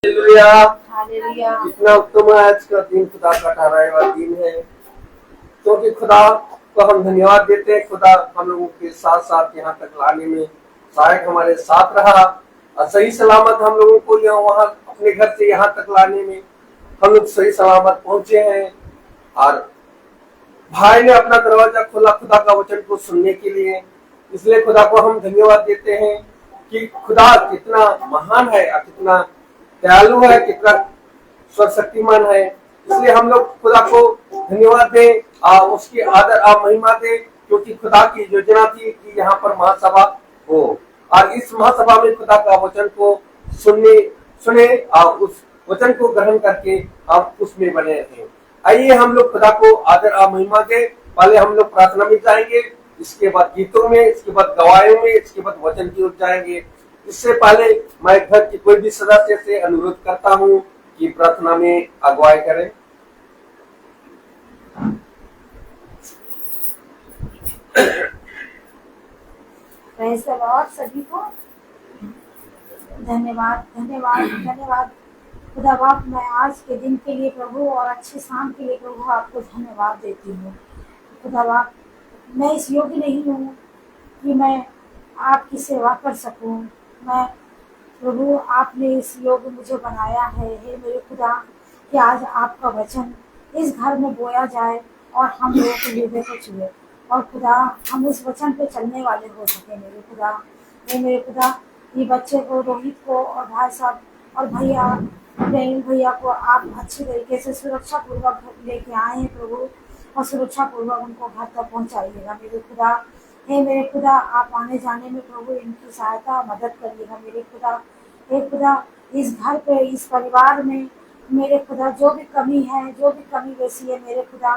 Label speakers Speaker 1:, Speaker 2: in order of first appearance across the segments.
Speaker 1: Hallelujah.
Speaker 2: Hallelujah.
Speaker 1: इतना उत्तम है आज का दिन, खुदा का ठहराया हुआ दिन है, क्योंकि खुदा को हम धन्यवाद देते हैं। खुदा हम लोगों के साथ साथ यहाँ तक लाने में सहायक हमारे साथ रहा और सही सलामत हम लोगों को यहाँ वहाँ अपने घर से यहाँ तक लाने में हम लोग सही सलामत पहुंचे हैं। और भाई ने अपना दरवाजा खोला खुदा का वचन को सुनने के लिए, इसलिए खुदा को हम धन्यवाद देते हैं कि खुदा कितना महान है और कितना दयालु है, कितना सर्वशक्तिमान है। इसलिए हम लोग खुदा को धन्यवाद दें और उसकी आदर और महिमा दें, क्योंकि खुदा की योजना थी कि यहाँ पर महासभा हो और इस महासभा में खुदा का वचन को सुने और उस वचन को ग्रहण करके हम उसमें बने रहें। आइए हम लोग खुदा को आदर और महिमा दें। पहले हम लोग प्रार्थना में जाएंगे, इसके बाद गीतों में, इसके बाद गवाहियों में, इसके बाद वचन की ओर जाएंगे। इससे पहले मैं घर के कोई भी सदस्य से अनुरोध करता हूँ कि प्रार्थना में अगुवाई करें।
Speaker 2: Praise the Lord. सभी को धन्यवाद धन्यवाद धन्यवाद। खुदा बाप, मैं आज के दिन के लिए प्रभु और अच्छे शाम के लिए प्रभु आपको धन्यवाद देती हूँ। खुदा बाप, मैं इस योग्य नहीं हूँ कि मैं आपकी सेवा कर सकूँ। मैं प्रभु, आपने इस योग्य मुझे बनाया है। हे मेरे खुदा, कि आज आपका वचन इस घर में बोया जाए और हम लोगों के हृदय को छुए और खुदा हम उस वचन पे चलने वाले हो सके। मेरे खुदा, हे मेरे खुदा, ये बच्चे को, रोहित को और भाई साहब और भैया भैया को आप अच्छी तरीके से सुरक्षा पूर्वक लेके आए हैं प्रभु, और सुरक्षा पूर्वक उनको घर तक पहुँचाइएगा। मेरे खुदा, हे मेरे खुदा, आप आने जाने में प्रभु इनकी सहायता मदद करिएगा। मेरे खुदा, हे खुदा, इस घर पे, इस परिवार में मेरे खुदा जो भी कमी है, जो भी कमी वैसी है मेरे खुदा,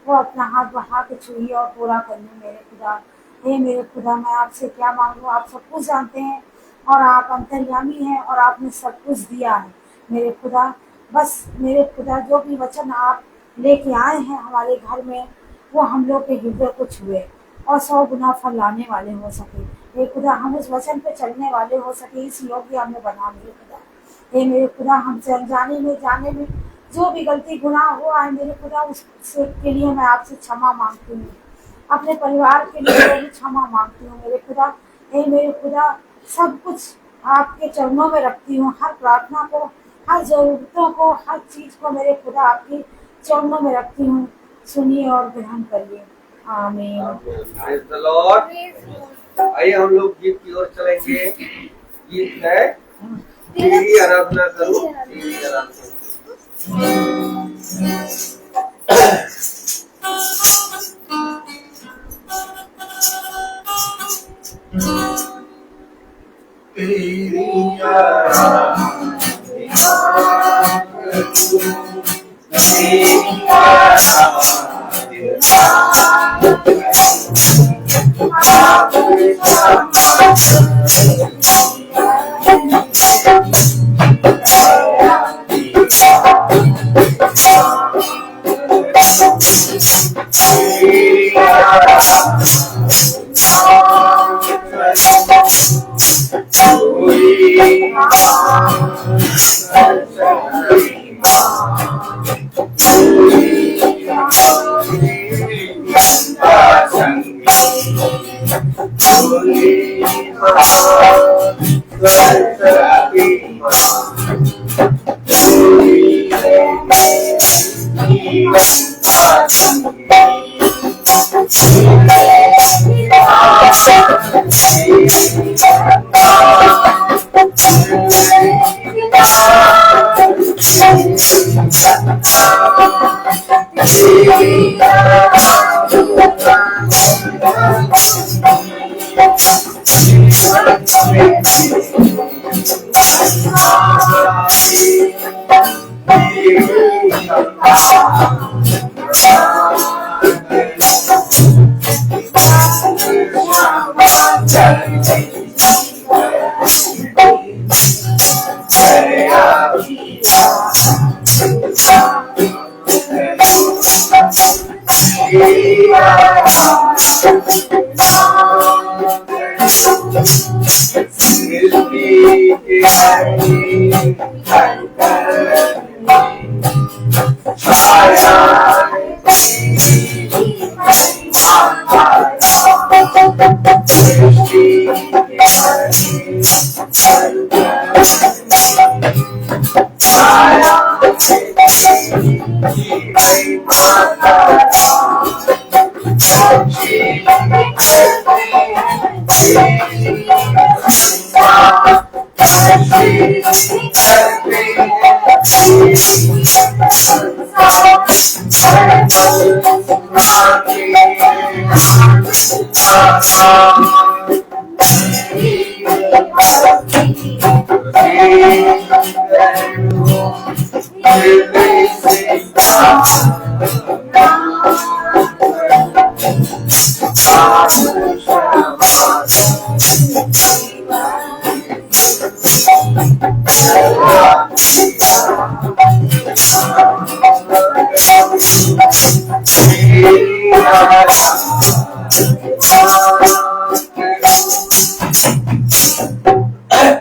Speaker 2: वो अपना हाथ बढ़ा के छुइए और पूरा करिए। मेरे खुदा, हे मेरे खुदा, मैं आपसे क्या मांगूं, आप सब कुछ जानते हैं और आप अंतर्यामी हैं और आपने सब कुछ दिया है। मेरे खुदा, बस मेरे खुदा, जो भी वचन आप लेके आए हैं हमारे घर में, वो हम लोग के हृदय को छुए और 100 गुना फल लाने वाले हो सके। हे खुदा, हम उस वचन पे चलने वाले हो सके, इस योग्य हमें बना। मेरे खुदा, हे मेरे खुदा, हमसे अनजाने में जाने में जो भी गलती गुनाह हुआ है मेरे खुदा, उसके के लिए मैं आपसे क्षमा मांगती हूँ। अपने परिवार के लिए भी क्षमा मांगती हूँ। मेरे खुदा, हे मेरे खुदा, सब कुछ आपके चरणों में रखती हूँ। हर प्रार्थना को, हर जरूरतों को, हर चीज को मेरे खुदा आपके चरणों में रखती हूँ। सुनिए और ग्रहण करिए। आमीन।
Speaker 1: Praise the Lord. आइए हम लोग गीत की ओर चलेंगे। गीत है तेरी आराधना करूं, तेरी आराधना। तेरी आराधना करूं, तेरी आराधना के हरी कर छाया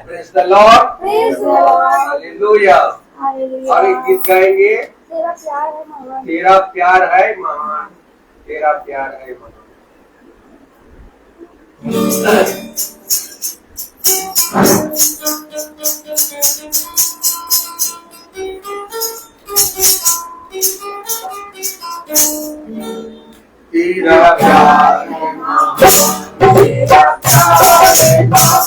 Speaker 1: Praise the Lord.
Speaker 2: Praise the Lord.
Speaker 1: Hallelujah.
Speaker 2: Hallelujah.
Speaker 1: और एक गीत गाएंगे,
Speaker 2: तेरा प्यार है महान।
Speaker 1: तेरा प्यार है महान, तेरा प्यार है महान। तेरा प्यार है महान, तेरा प्यार है महान,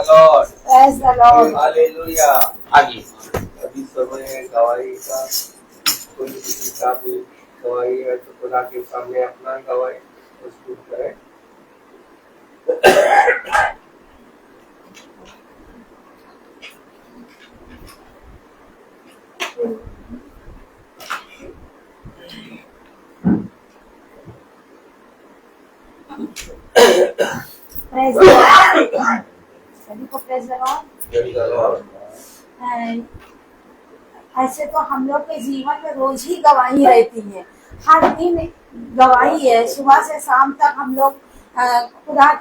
Speaker 1: Lord.
Speaker 2: Praise the Lord.
Speaker 1: Hallelujah.
Speaker 3: आगे
Speaker 1: अभी समय गवाही का कोई किसी का भी गवाही है तो खुदा के सामने अपना गवाही प्रस्तुत करें।
Speaker 2: Praise the Lord. सभी को praise the Lord.
Speaker 1: Praise the Lord.
Speaker 2: ऐसे तो हम लोग के जीवन में रोज ही गवाही रहती है, हर दिन गवाही है। सुबह से शाम तक हम लोग खुदा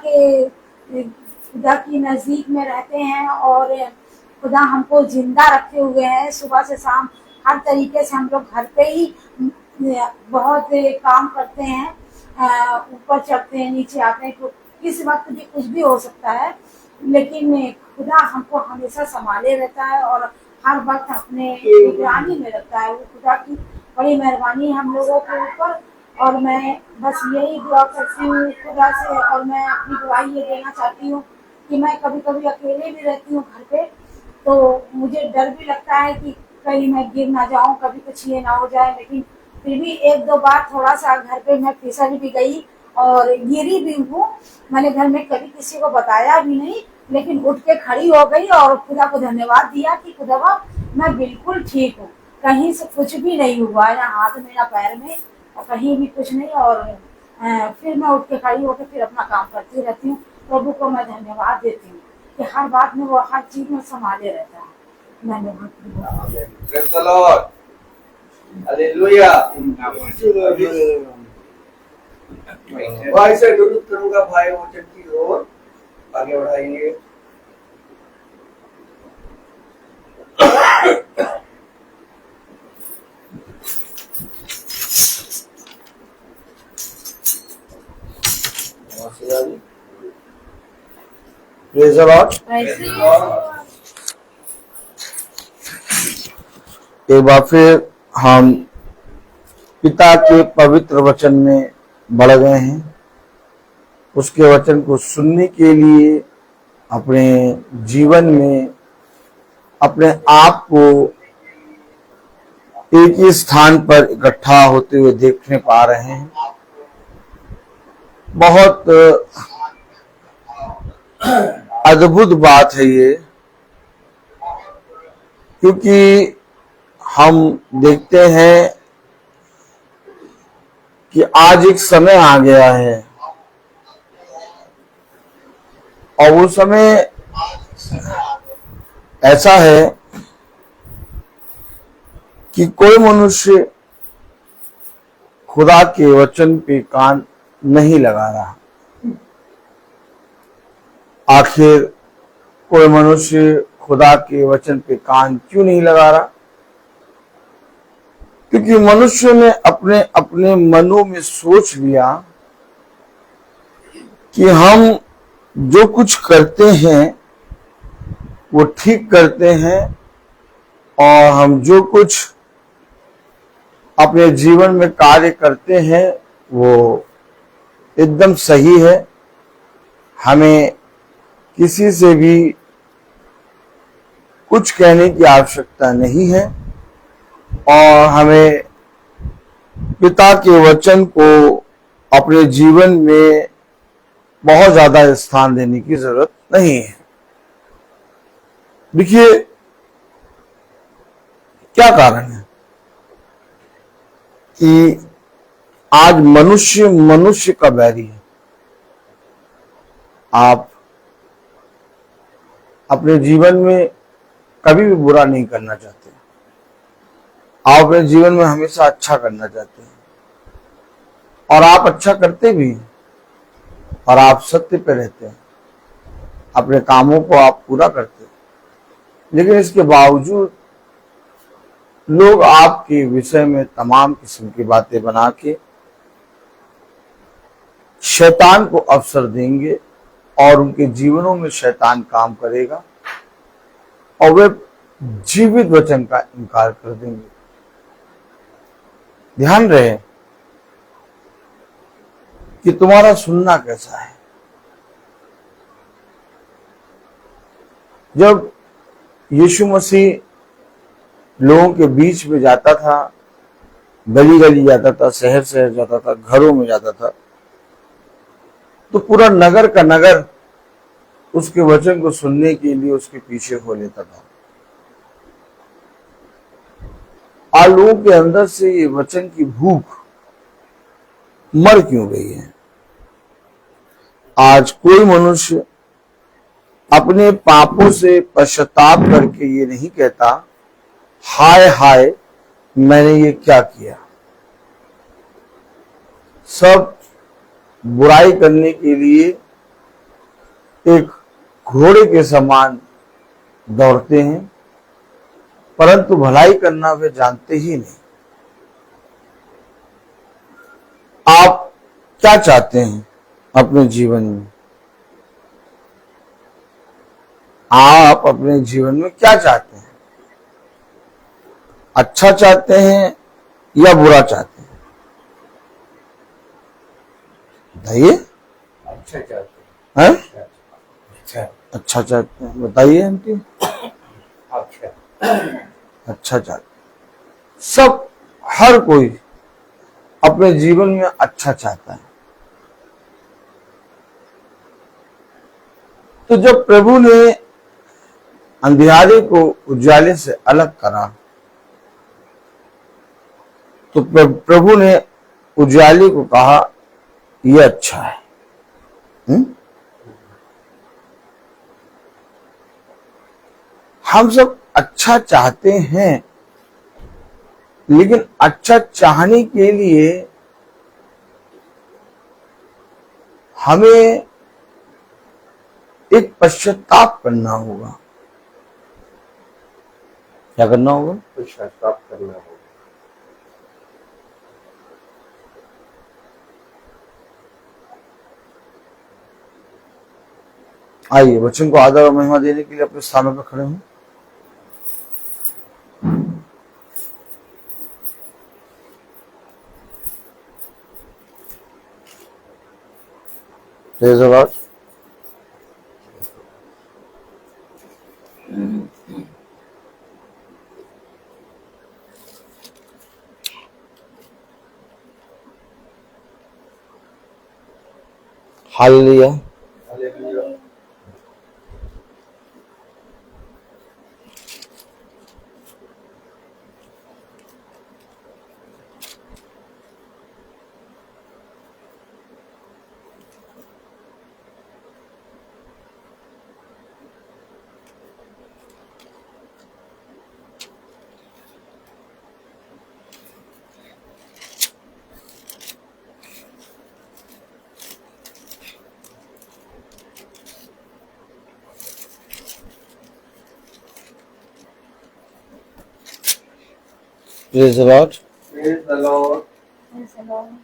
Speaker 2: की नजदीक में रहते हैं और खुदा हमको जिंदा रखे हुए हैं। सुबह से शाम हर तरीके से हम लोग घर पे ही बहुत काम करते हैं, ऊपर चढ़ते हैं, नीचे आते हैं, किस वक्त भी कुछ भी हो सकता है, लेकिन खुदा हमको हमेशा संभाले रहता है और हर वक्त अपने निगरानी में रखता है। वो खुदा की बड़ी मेहरबानी हम लोगों के ऊपर। और मैं बस यही दुआ करती हूँ खुदा से, और मैं अपनी गवाही ये देना चाहती हूँ कि मैं कभी कभी अकेले भी रहती हूँ घर पे, तो मुझे डर भी लगता है कि कहीं मैं गिर ना जाऊँ, कभी कुछ ये ना हो जाए, लेकिन फिर भी एक दो बार थोड़ा सा घर पे मैं फिसल भी गई और गिरी भी हूँ। मैंने घर में कभी किसी को बताया भी नहीं, लेकिन उठ के खड़ी हो गई और खुदा को धन्यवाद दिया कि खुदा मैं बिल्कुल ठीक हूँ, कहीं से कुछ भी नहीं हुआ, ना हाथ में ना पैर में, और कहीं भी कुछ नहीं। और फिर मैं उठ के खड़ी होकर फिर अपना काम करती रहती हूँ। प्रभु को मैं धन्यवाद देती हूँ कि हर बात में वो हर चीज में संभाले रहता है। धन्यवाद।
Speaker 1: Praise the Lord. Hallelujah. भाई से अनुरोध करूंगा, भाई वचन की ओर आगे बढ़ाइए।
Speaker 3: Praise the Lord. एक बार फिर हम पिता के पवित्र वचन में बढ़ गए हैं। उसके वचन को सुनने के लिए अपने जीवन में अपने आप को एक ही स्थान पर इकट्ठा होते हुए देखने पा रहे हैं। बहुत अद्भुत बात है ये, क्योंकि हम देखते हैं कि आज एक समय आ गया है और वो समय ऐसा है कि कोई मनुष्य खुदा के वचन पे कान नहीं लगा रहा। आखिर कोई मनुष्य खुदा के वचन पे कान क्यों नहीं लगा रहा? क्योंकि मनुष्य ने अपने अपने मनों में सोच लिया कि हम जो कुछ करते हैं वो ठीक करते हैं और हम जो कुछ अपने जीवन में कार्य करते हैं वो एकदम सही है। हमें किसी से भी कुछ कहने की आवश्यकता नहीं है और हमें पिता के वचन को अपने जीवन में बहुत ज्यादा स्थान देने की जरूरत नहीं है। देखिए क्या कारण है कि आज मनुष्य मनुष्य का बैरी है। आप अपने जीवन में कभी भी बुरा नहीं करना चाहते, आप अपने जीवन में हमेशा अच्छा करना चाहते हैं और आप अच्छा करते भी हैं और आप सत्य पे रहते हैं, अपने कामों को आप पूरा करते हैं। लेकिन इसके बावजूद लोग आपके विषय में तमाम किस्म की बातें बना के शैतान को अवसर देंगे और उनके जीवनों में शैतान काम करेगा और वे जीवित वचन का इनकार कर देंगे। ध्यान रहे, कि तुम्हारा सुनना कैसा है। जब यीशु मसीह लोगों के बीच में जाता था, गली गली जाता था, शहर शहर जाता था, घरों में जाता था, तो पूरा नगर का नगर उसके वचन को सुनने के लिए उसके पीछे हो लेता था। आज लोगों के अंदर से ये वचन की भूख मर क्यों गई है? आज कोई मनुष्य अपने पापों से पश्चाताप करके ये नहीं कहता, हाय हाय मैंने ये क्या किया। सब बुराई करने के लिए एक घोड़े के समान दौड़ते हैं, परंतु भलाई करना वे जानते ही नहीं। आप क्या चाहते हैं अपने जीवन में? आप अपने जीवन में क्या चाहते हैं? अच्छा चाहते हैं या बुरा चाहते हैं? बताइए।
Speaker 1: अच्छा चाहते
Speaker 3: हैं?
Speaker 1: हैं। अच्छा
Speaker 3: अच्छा चाहते हैं, बताइए आंटी।
Speaker 1: अच्छा
Speaker 3: अच्छा चाहते हैं। सब, हर कोई अपने जीवन में अच्छा चाहता है। तो जब प्रभु ने अंधियारे को उजाले से अलग करा, तो प्रभु ने उजाले को कहा यह अच्छा है। हम सब अच्छा चाहते हैं, लेकिन अच्छा चाहने के लिए हमें एक पश्चाताप करना होगा। क्या करना होगा?
Speaker 1: पश्चाताप करना होगा।
Speaker 3: आइए वचन को आदर और महिमा देने के लिए अपने स्थानों पर खड़े हों। Praise the Lord. Hallelujah.
Speaker 1: Hallelujah.
Speaker 3: Praise the Lord.
Speaker 1: Praise the Lord.
Speaker 2: Praise the Lord.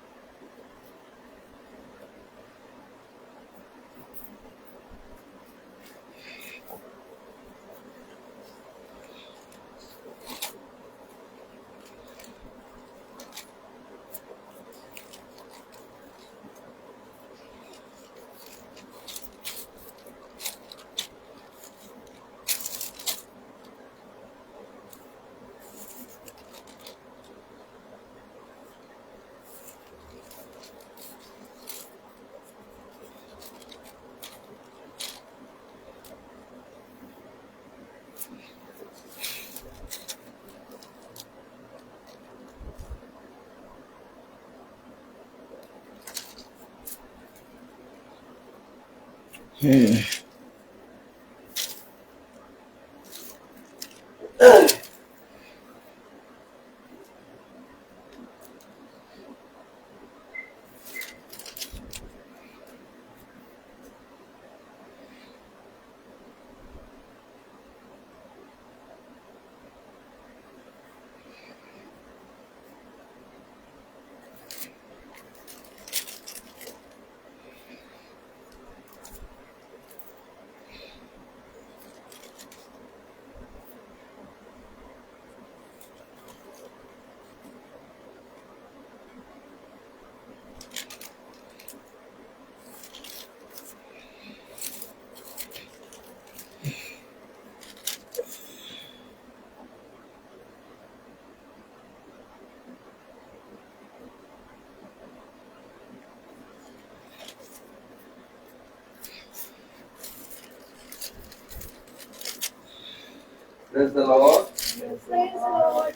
Speaker 1: Praise the Lord.
Speaker 2: Praise the Lord.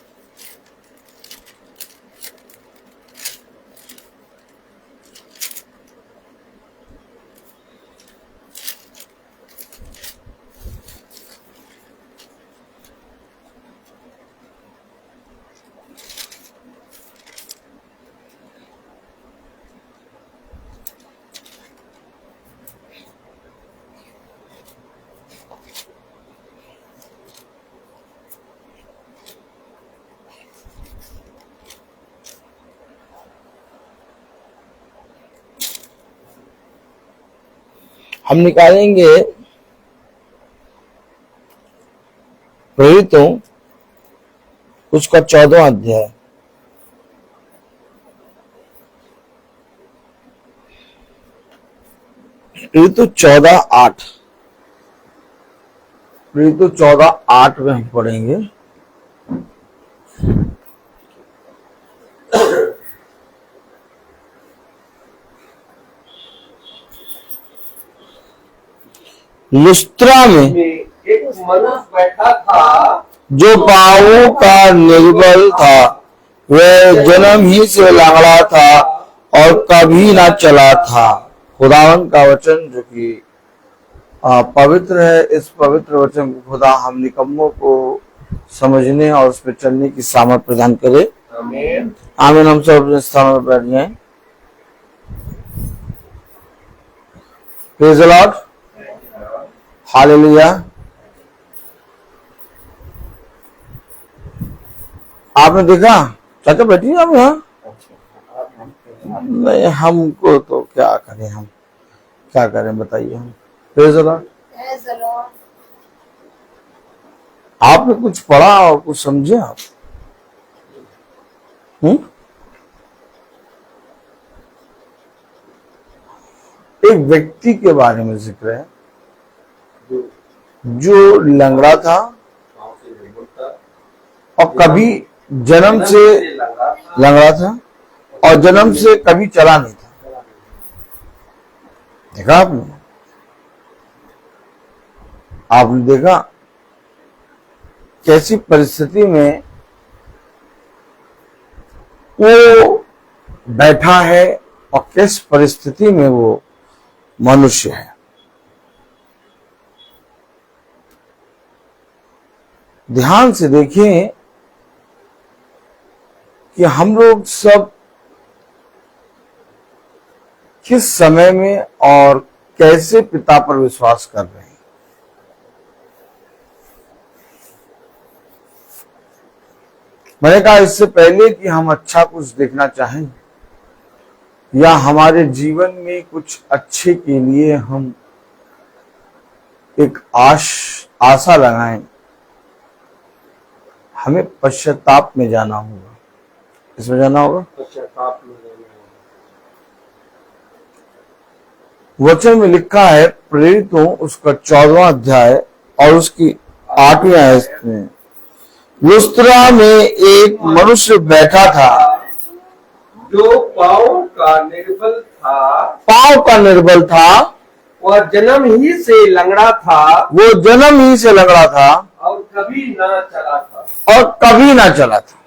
Speaker 3: हम निकालेंगे प्रेरितों उसका 14वां अध्याय। प्रेरितों 14:8 प्रेरितों 14:8 में हम पढ़ेंगे। लुस्त्रा में
Speaker 1: एक मनुष्य बैठा था
Speaker 3: जो पांवों का निर्बल था, वह जन्म ही से लंगड़ा था और कभी ना चला था। खुदावन का वचन जो कि पवित्र है, इस पवित्र वचन को खुदा हम निकम्मों को समझने और उस पर चलने की सामर्थ प्रदान करे।
Speaker 1: आमीन।
Speaker 3: आमीन। हम सब अपने स्थानों पर बैठ जाएं। Praise the Lord. हालेलुया। आपने देखा चाचा बैठिए आप यहाँ। नहीं, हमको तो क्या करें, हम क्या करें बताइए हम। Praise the Lord.
Speaker 2: Praise the Lord.
Speaker 3: आपने कुछ पढ़ा और कुछ समझे आप? एक व्यक्ति के बारे में जिक्र है जो लंगड़ा था और कभी जन्म से लंगड़ा था और जन्म से कभी चला नहीं था। देखा आपने? आपने देखा कैसी परिस्थिति में वो बैठा है और किस परिस्थिति में वो मनुष्य है। ध्यान से देखें कि हम लोग सब किस समय में और कैसे पिता पर विश्वास कर रहे हैं। मैंने कहा इससे पहले कि हम अच्छा कुछ देखना चाहें या हमारे जीवन में कुछ अच्छे के लिए हम एक आशा लगाएं, हमें पश्चाताप में जाना होगा। इसमें जाना होगा
Speaker 1: पश्चाताप में जाना होगा।
Speaker 3: वचन में लिखा है प्रेरितों उसका 14वां अध्याय और उसकी 8वीं आयत में, लुस्त्रा में एक मनुष्य बैठा था
Speaker 1: जो पाँव का निर्बल था,
Speaker 3: पांव का निर्बल था,
Speaker 1: वह जन्म ही से लंगड़ा था
Speaker 3: वो जन्म ही से लंगड़ा था
Speaker 1: और कभी ना चला था।
Speaker 3: और कभी ना चला था।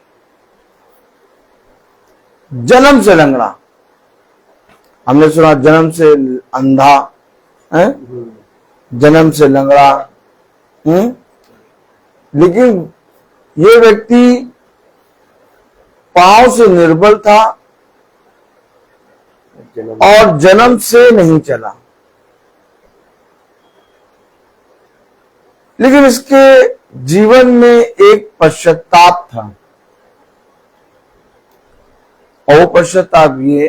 Speaker 3: जन्म से लंगड़ा। हमने सुना जन्म से अंधा है, जन्म से लंगड़ा। लेकिन ये व्यक्ति पांव से निर्बल था और जन्म से नहीं चला, लेकिन इसके जीवन में एक पश्चाताप था और वो पश्चाताप ये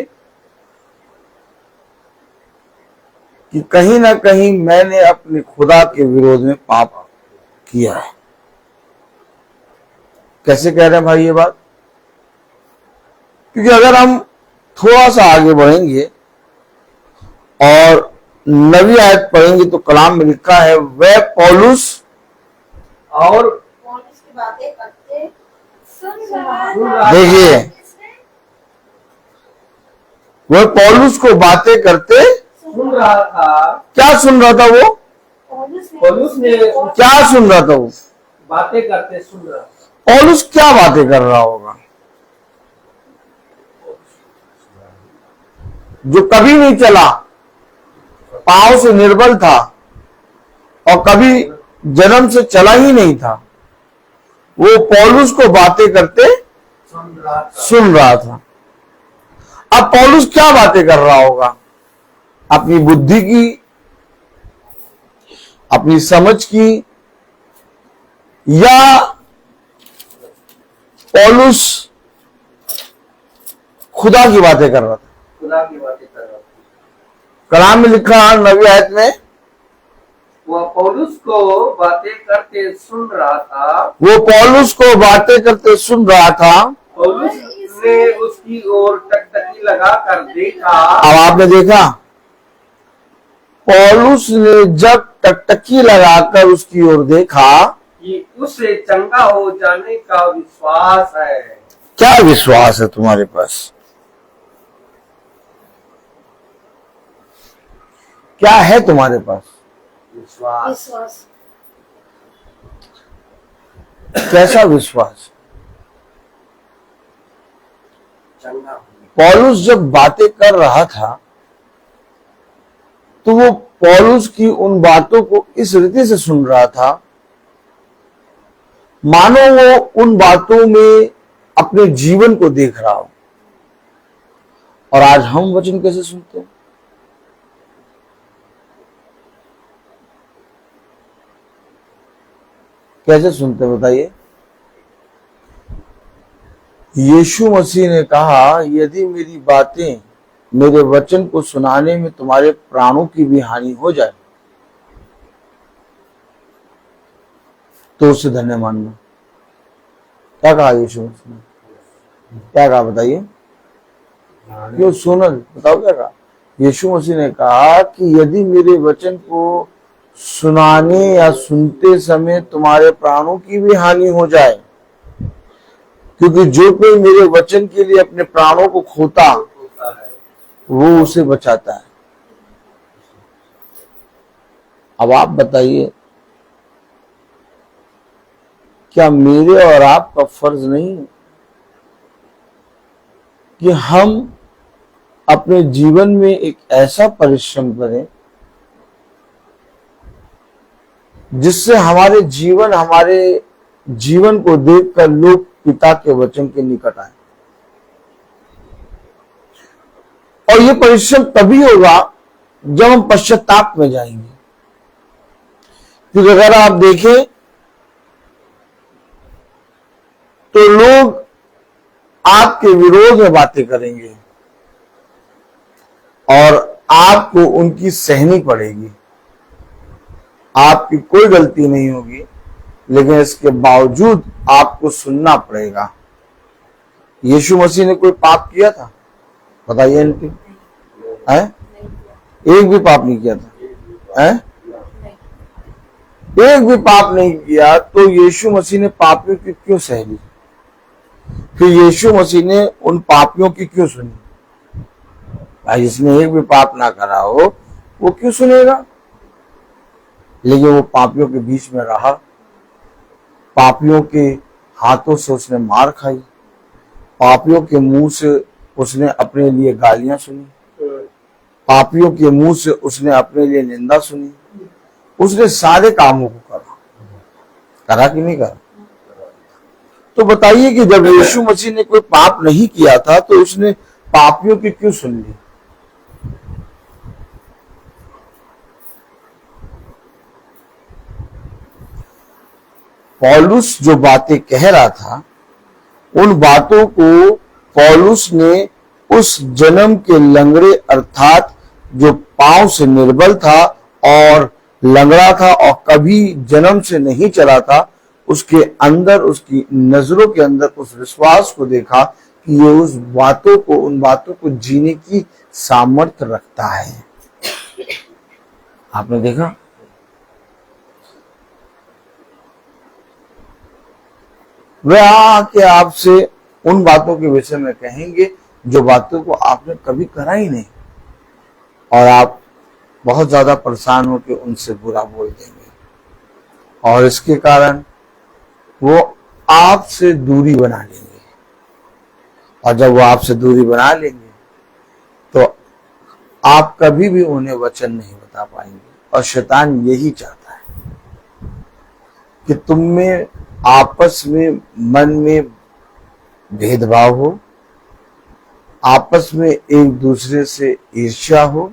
Speaker 3: कि कहीं ना कहीं मैंने अपने खुदा के विरोध में पाप किया है। कैसे कह रहे हैं भाई ये बात? क्योंकि अगर हम थोड़ा सा आगे बढ़ेंगे और 9वीं आयत पढ़ेंगे तो कलाम में लिखा है, वह पौलुस
Speaker 1: और
Speaker 2: पौलुस की बातें करते सुन रहा था।
Speaker 3: देखिए, वह पौलुस को बातें करते
Speaker 1: सुन रहा था।
Speaker 3: क्या सुन रहा था वो?
Speaker 2: पौलुस
Speaker 1: पौलुस ने
Speaker 3: क्या सुन रहा था वो?
Speaker 1: बातें करते सुन रहा था।
Speaker 3: पौलुस क्या बातें कर रहा होगा? जो कभी नहीं चला, पांव से निर्बल था और कभी जन्म से चला ही नहीं था, वो पौलुस को बातें करते सुन रहा था। अब पौलुस क्या बातें कर रहा होगा? अपनी बुद्धि की, अपनी समझ की, या पौलुस खुदा की बातें कर रहा था?
Speaker 1: खुदा की बातें कर रहा था।
Speaker 3: कलाम में लिखा 9वीं आयत में,
Speaker 1: वह पौलुस को बातें करते सुन रहा था।
Speaker 3: वो पौलुस को बातें करते सुन रहा था।
Speaker 1: पौलुस ने उसकी ओर टकटकी लगा कर देखा।
Speaker 3: अब आपने देखा, पौलुस ने जब टकटकी लगाकर उसकी ओर देखा
Speaker 1: कि उसे चंगा हो जाने का विश्वास है।
Speaker 3: क्या विश्वास है तुम्हारे पास? क्या है तुम्हारे पास?
Speaker 1: विश्वास।
Speaker 2: विश्वास।
Speaker 3: कैसा विश्वास?
Speaker 1: चंगा।
Speaker 3: पौलुस जब बातें कर रहा था तो वो पौलुस की उन बातों को इस रीति से सुन रहा था मानो वो उन बातों में अपने जीवन को देख रहा हो। और आज हम वचन कैसे सुनते हैं? कैसे सुनते हैं बताइए? यीशु मसीह ने कहा, यदि मेरी बातें, मेरे वचन को सुनाने में तुम्हारे प्राणों की भी हानि हो जाए तो उससे धन्य मानना। क्या कहा यीशु मसीह ने? क्या कहा बताइए? क्यों सुनल, बताओ क्या कहा? यीशु मसीह ने कहा कि यदि मेरे वचन को सुनाने या सुनते समय तुम्हारे प्राणों की भी हानि हो जाए, क्योंकि जो कोई मेरे वचन के लिए अपने प्राणों को खोता वो उसे बचाता है। अब आप बताइए, क्या मेरे और आपका फर्ज नहीं है कि हम अपने जीवन में एक ऐसा परिश्रम करें जिससे हमारे जीवन को देखकर लोग पिता के वचन के निकट आए? और ये परिश्रम तभी होगा जब हम पश्चाताप में जाएंगे। क्योंकि अगर आप देखें तो लोग आपके विरोध में बातें करेंगे और आपको उनकी सहनी पड़ेगी। आपकी कोई गलती नहीं होगी, लेकिन इसके बावजूद आपको सुनना पड़ेगा। यीशु मसीह ने कोई पाप किया था? बताइए आंटी, है? एक भी पाप नहीं किया था, है? एक भी पाप नहीं किया, तो यीशु मसीह ने पापियों की क्यों सह ली? फिर यीशु मसीह ने उन पापियों की क्यों सुनी? भाई जिसने एक भी पाप ना करा हो वो क्यों सुनेगा? लेकिन वो पापियों के बीच में रहा, पापियों के हाथों से उसने मार खाई, पापियों के मुंह से उसने अपने लिए गालियां सुनी, पापियों के मुंह से उसने अपने लिए निंदा सुनी। उसने सारे कामों को करा कि नहीं करा? तो बताइए कि जब यीशु मसीह ने कोई पाप नहीं किया था तो उसने पापियों की क्यों सुन ली? पौलुस जो बातें कह रहा था, उन बातों को पौलुस ने उस जन्म के लंगड़े अर्थात जो पांव से निर्बल था और लंगड़ा था और कभी जन्म से नहीं चला था, उसके अंदर, उसकी नजरों के अंदर उस विश्वास को देखा कि ये उन बातों को जीने की सामर्थ्य रखता है। आपने देखा? वह आके आपसे उन बातों के विषय में कहेंगे जो बातों को आपने कभी करा ही नहीं, और आप बहुत ज्यादा परेशान होकर उनसे बुरा बोल देंगे। और इसके कारण वो आपसे दूरी बना लेंगे, और जब वो आपसे दूरी बना लेंगे तो आप कभी भी उन्हें वचन नहीं बता पाएंगे। और शैतान यही चाहता है कि तुम में आपस में मन में भेदभाव हो, आपस में एक दूसरे से ईर्ष्या हो,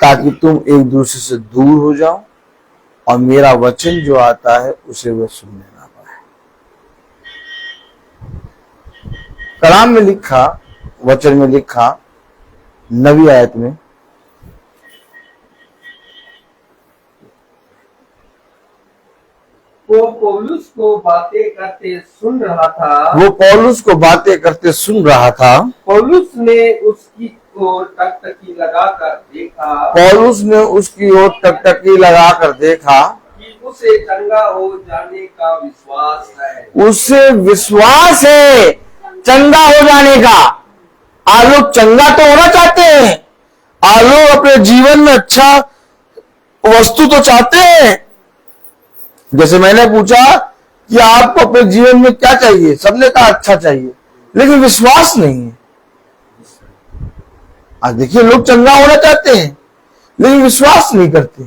Speaker 3: ताकि तुम एक दूसरे से दूर हो जाओ और मेरा वचन जो आता है उसे वह सुनने ना पाए। कलाम में लिखा, वचन में लिखा 9वीं आयत में,
Speaker 1: वो पौलुस को बातें करते सुन रहा था।
Speaker 3: वो पौलुस को बातें करते सुन रहा था।
Speaker 1: पौलुस ने उसकी ओर टकटकी लगाकर देखा।
Speaker 3: पौलुस ने उसकी ओर टकटकी लगाकर देखा
Speaker 1: कि उसे चंगा हो जाने का विश्वास है।
Speaker 3: उसे विश्वास है चंगा हो जाने का। आप लोग चंगा तो होना चाहते हैं, आप लोग अपने जीवन में अच्छा वस्तु तो चाहते हैं। जैसे मैंने पूछा कि आपको अपने जीवन में क्या चाहिए, सबने कहा अच्छा चाहिए, लेकिन विश्वास नहीं है। आज देखिए, लोग चंगा होना चाहते हैं लेकिन विश्वास नहीं करते,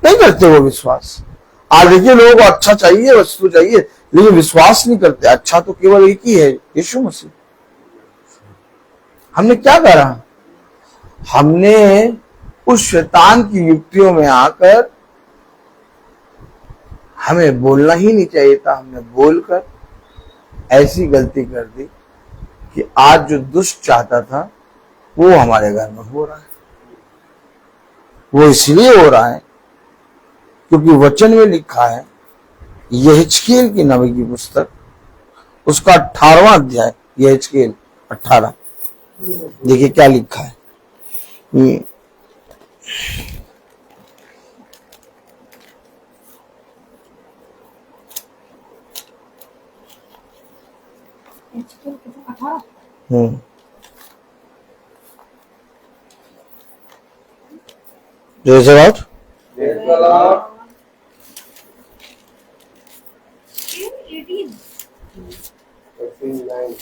Speaker 3: नहीं करते वो विश्वास। आज देखिए, लोगों को अच्छा चाहिए, वस्तु चाहिए, लेकिन विश्वास नहीं करते। अच्छा तो केवल एक ही है, यीशु मसीह। हमने क्या करा? हमने उस शैतान की युक्तियों में आकर, हमें बोलना ही नहीं चाहिए था, हमने बोलकर ऐसी गलती कर दी कि आज जो दुष्ट चाहता था वो हमारे घर में हो रहा है। वो इसलिए हो रहा है क्योंकि वचन में लिखा है, यहेजकेल की नबी की पुस्तक, उसका 18वां अध्याय, यहेजकेल 18, देखिए क्या लिखा है। Praise the Lord.
Speaker 1: Praise the Lord. 18:9.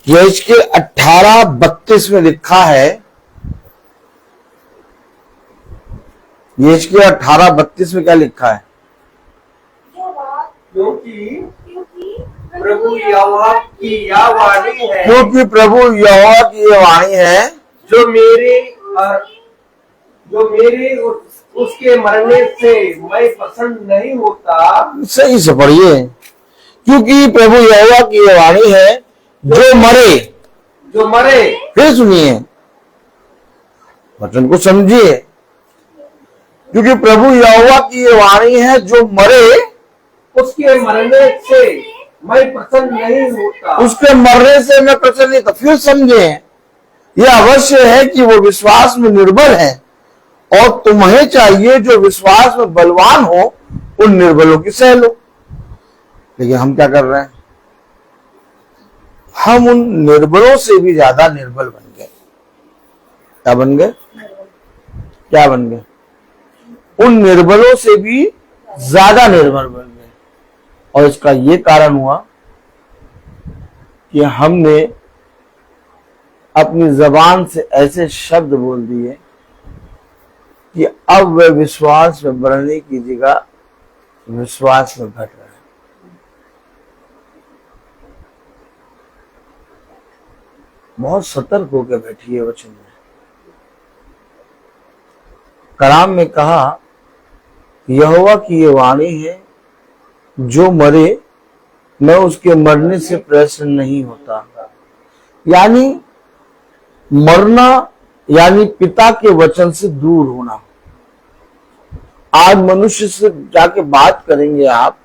Speaker 3: यहेजकेल 18:32 में लिखा है, यहेजकेल 18:32 में क्या लिखा है?
Speaker 1: क्योंकि प्रभु यहोवा की यह वाणी है,
Speaker 3: क्योंकि प्रभु यहोवा की यह वाणी है,
Speaker 1: जो मेरे उसके मरने से मैं प्रसन्न नहीं होता।
Speaker 3: सही से पढ़िए। क्योंकि प्रभु यहोवा की यह वाणी है, जो मरे। फिर सुनिए, वचन को समझिए। क्योंकि प्रभु यहोवा की यह वाणी है, जो मरे
Speaker 1: उसके मरने से मैं प्रसन्न नहीं होता।
Speaker 3: उसके मरने से मैं प्रसन्न नहीं था। फिर समझे, यह अवश्य है कि वो विश्वास में निर्बल है, और तुम्हें चाहिए जो विश्वास में बलवान हो उन निर्बलों की सह लो। लेकिन हम क्या कर रहे हैं? हम उन निर्बलों से भी ज्यादा निर्बल बन गए। क्या बन गए? क्या बन गए? उन निर्बलों से भी ज्यादा निर्बल बन गए। और इसका ये कारण हुआ कि हमने अपनी जबान से ऐसे शब्द बोल दिए कि अब वह विश्वास में बढ़ने की जगह विश्वास में घट रहा है। बहुत सतर्क होकर बैठिए। वचन में कलाम में कहा, यहोवा की ये वाणी है, जो मरे मैं उसके मरने से प्रसन्न नहीं होता। यानी मरना यानी पिता के वचन से दूर होना। आज मनुष्य से जाके बात करेंगे आप,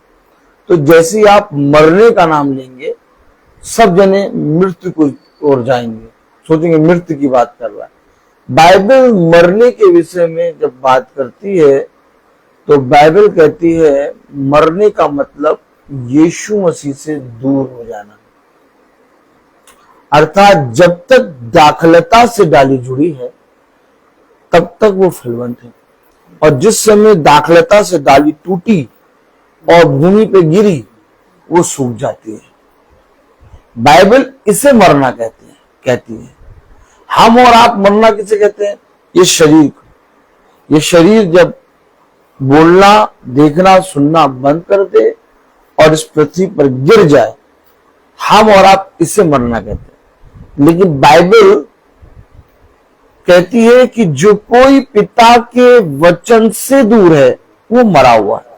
Speaker 3: तो जैसे ही आप मरने का नाम लेंगे, सब जने मृत्यु को ओर जाएंगे, सोचेंगे मृत्यु की बात कर रहा है। बाइबल मरने के विषय में जब बात करती है तो बाइबल कहती है मरने का मतलब यीशु मसीह से दूर हो जाना, अर्थात जब तक दाखलता से डाली जुड़ी है तब तक वो फलवंत है, और जिस समय दाखलता से डाली टूटी और भूमि पे गिरी वो सूख जाती है। बाइबल इसे मरना कहती है। हम और आप मरना किसे कहते हैं? ये शरीर को। ये शरीर जब बोलना, देखना, सुनना बंद कर दे और इस पृथ्वी पर गिर जाए, हम और आप इसे मरना कहते हैं। लेकिन बाइबल कहती है कि जो कोई पिता के वचन से दूर है वो मरा हुआ है।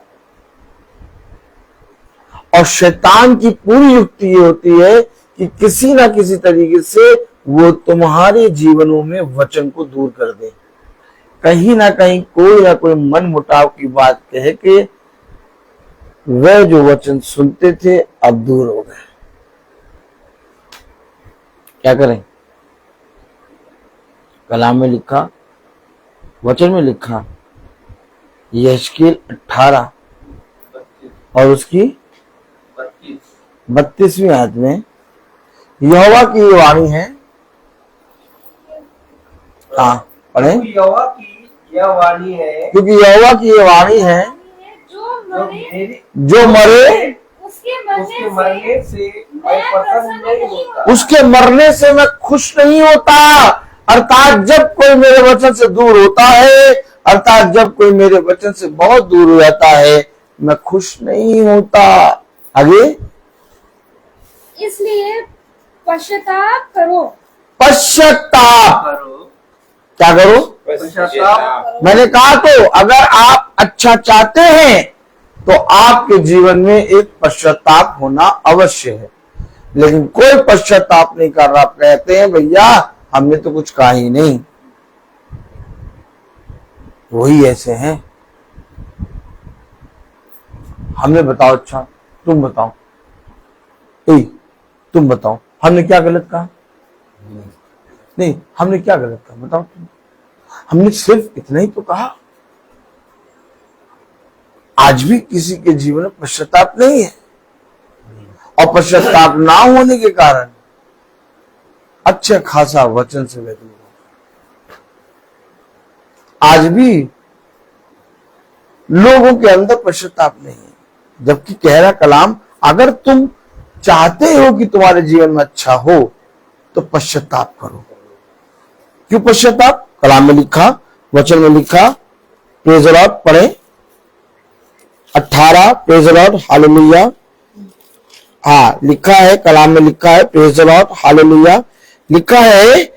Speaker 3: और शैतान की पूरी युक्ति ये होती है कि किसी ना किसी तरीके से वो तुम्हारे जीवनों में वचन को दूर कर दे, कहीं ना कहीं कोई ना कोई मन मुटाव की बात कहे कि वह जो वचन सुनते थे अब दूर हो गए। क्या करें? कलाम में लिखा, वचन में लिखा, यहेजकेल 18 और उसकी 32वीं आयत में यहोवा की ये वाणी है। हाँ पढ़े।
Speaker 1: यहोवा की यह वाणी है,
Speaker 3: क्योंकि यहोवा की ये वाणी है, जो मरे
Speaker 1: उसके मरने से मैं प्रसन्न नहीं होता।
Speaker 3: उसके मरने से मैं खुश नहीं होता। अर्थात जब कोई मेरे वचन से दूर होता है, अर्थात जब कोई मेरे वचन से बहुत दूर हो जाता है, मैं खुश नहीं होता। आगे,
Speaker 4: इसलिए पश्चाताप करो।
Speaker 3: पश्चाताप क्या करो?
Speaker 1: पश्चाताप।
Speaker 3: मैंने कहा तो अगर आप अच्छा चाहते हैं तो आपके जीवन में एक पश्चाताप होना अवश्य है। लेकिन कोई पश्चाताप नहीं कर रहा, कहते हैं भैया हमने तो कुछ कहा ही नहीं। वही ऐसे हैं। हमने बताओ, अच्छा तुम बताओ, तुम बताओ हमने क्या गलत कहा? नहीं, हमने क्या गलत कहा बताओ तुम। हमने सिर्फ इतना ही तो कहा। आज भी किसी के जीवन में पश्चाताप नहीं है, और पश्चाताप ना होने के कारण अच्छा खासा वचन से व्यतीत हो। आज भी लोगों के अंदर पश्चाताप नहीं है, जबकि कह रहा कलाम अगर तुम चाहते हो कि तुम्हारे जीवन में अच्छा हो तो पश्चाताप करो। क्यों पश्चाताप? कलाम में लिखा, वचन में लिखा, प्रेज़ द लॉर्ड पढ़े 18, प्रेज़ द लॉर्ड, हालेलुया। हाँ लिखा है, कलाम में लिखा है, प्रेज़ द लॉर्ड, हालेलुया। लिखा है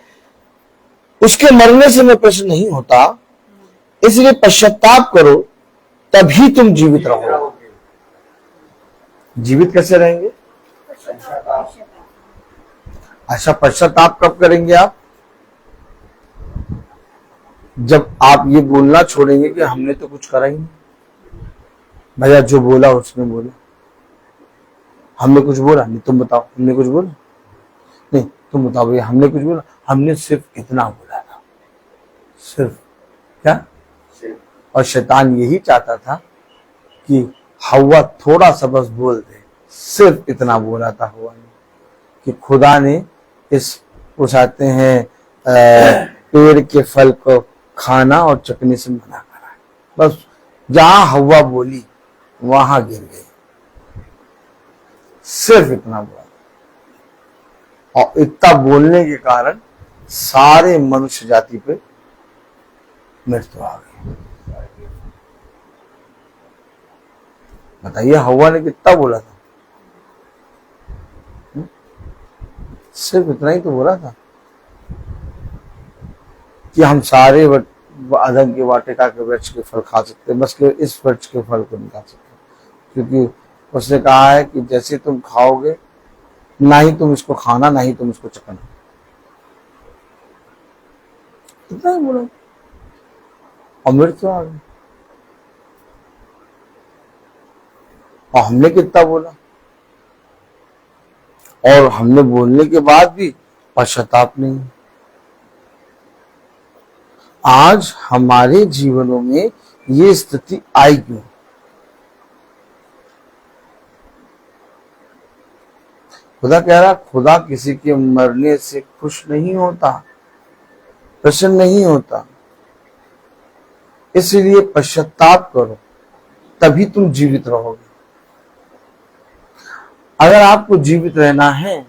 Speaker 3: उसके मरने से मैं प्रसन्न नहीं होता, इसलिए पश्चाताप करो तभी तुम जीवित रहोगे। जीवित कैसे रहेंगे? अच्छा, पश्चाताप कब करेंगे आप? जब आप ये बोलना छोड़ेंगे कि हमने तो कुछ करा ही नहीं। भैया जो बोला उसने बोला, हमने कुछ बोला नहीं। तुम बताओ हमने कुछ बोला? नहीं, तुम बताओ भैया हमने कुछ बोला? हमने सिर्फ इतना बोला था, सिर्फ। क्या? और शैतान यही चाहता था कि हवा थोड़ा सा बस बोल दे, सिर्फ इतना बोला था हवा ने कि खुदा ने उस आते हैं पेड़ के फल को खाना और चखने से मना करा। बस जहां हवा बोली वहां गिर गई, सिर्फ इतना बोला। और इतना बोलने के कारण सारे मनुष्य जाति पे मृत्यु आ गई। बताइए हवा ने कितना बोला था? सिर्फ इतना ही तो बोला था कि हम सारे अदन के वाटिका के वृक्ष के फल खा सकते हैं, बस के इस वृक्ष के फल को नहीं खा सकते, क्योंकि उसने कहा है कि जैसे तुम खाओगे ना ही तुम इसको खाना, ना ही तुम इसको चखना। इतना ही बोला और मृत्यु आ गई। और हमने कितना बोला, और हमने बोलने के बाद भी पश्चाताप नहीं। आज हमारे जीवनों में ये स्थिति आई क्यों? खुदा कह रहा, खुदा किसी के मरने से खुश नहीं होता, प्रसन्न नहीं होता। इसलिए पश्चाताप करो, तभी तुम जीवित रहोगे। अगर आपको जीवित रहना है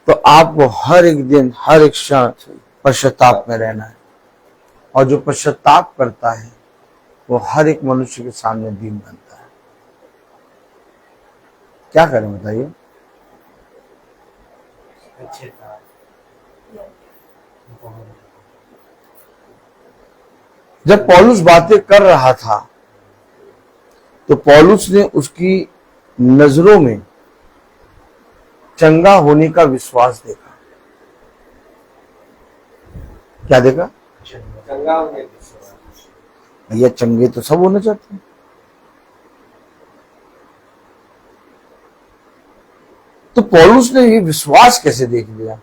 Speaker 3: तो आपको हर एक दिन, हर एक क्षण पश्चाताप में रहना है। और जो पश्चाताप करता है वो हर एक मनुष्य के सामने दीन बनता है। क्या करें बताइए? जब पौलुस बातें कर रहा था तो पौलुस ने उसकी नजरों में चंगा होने का विश्वास देखा। क्या देखा?
Speaker 1: चंगा होने की विश्वास।
Speaker 3: भैया चंगे तो सब होना चाहते हैं। तो पौलुस ने ये विश्वास कैसे देख लिया?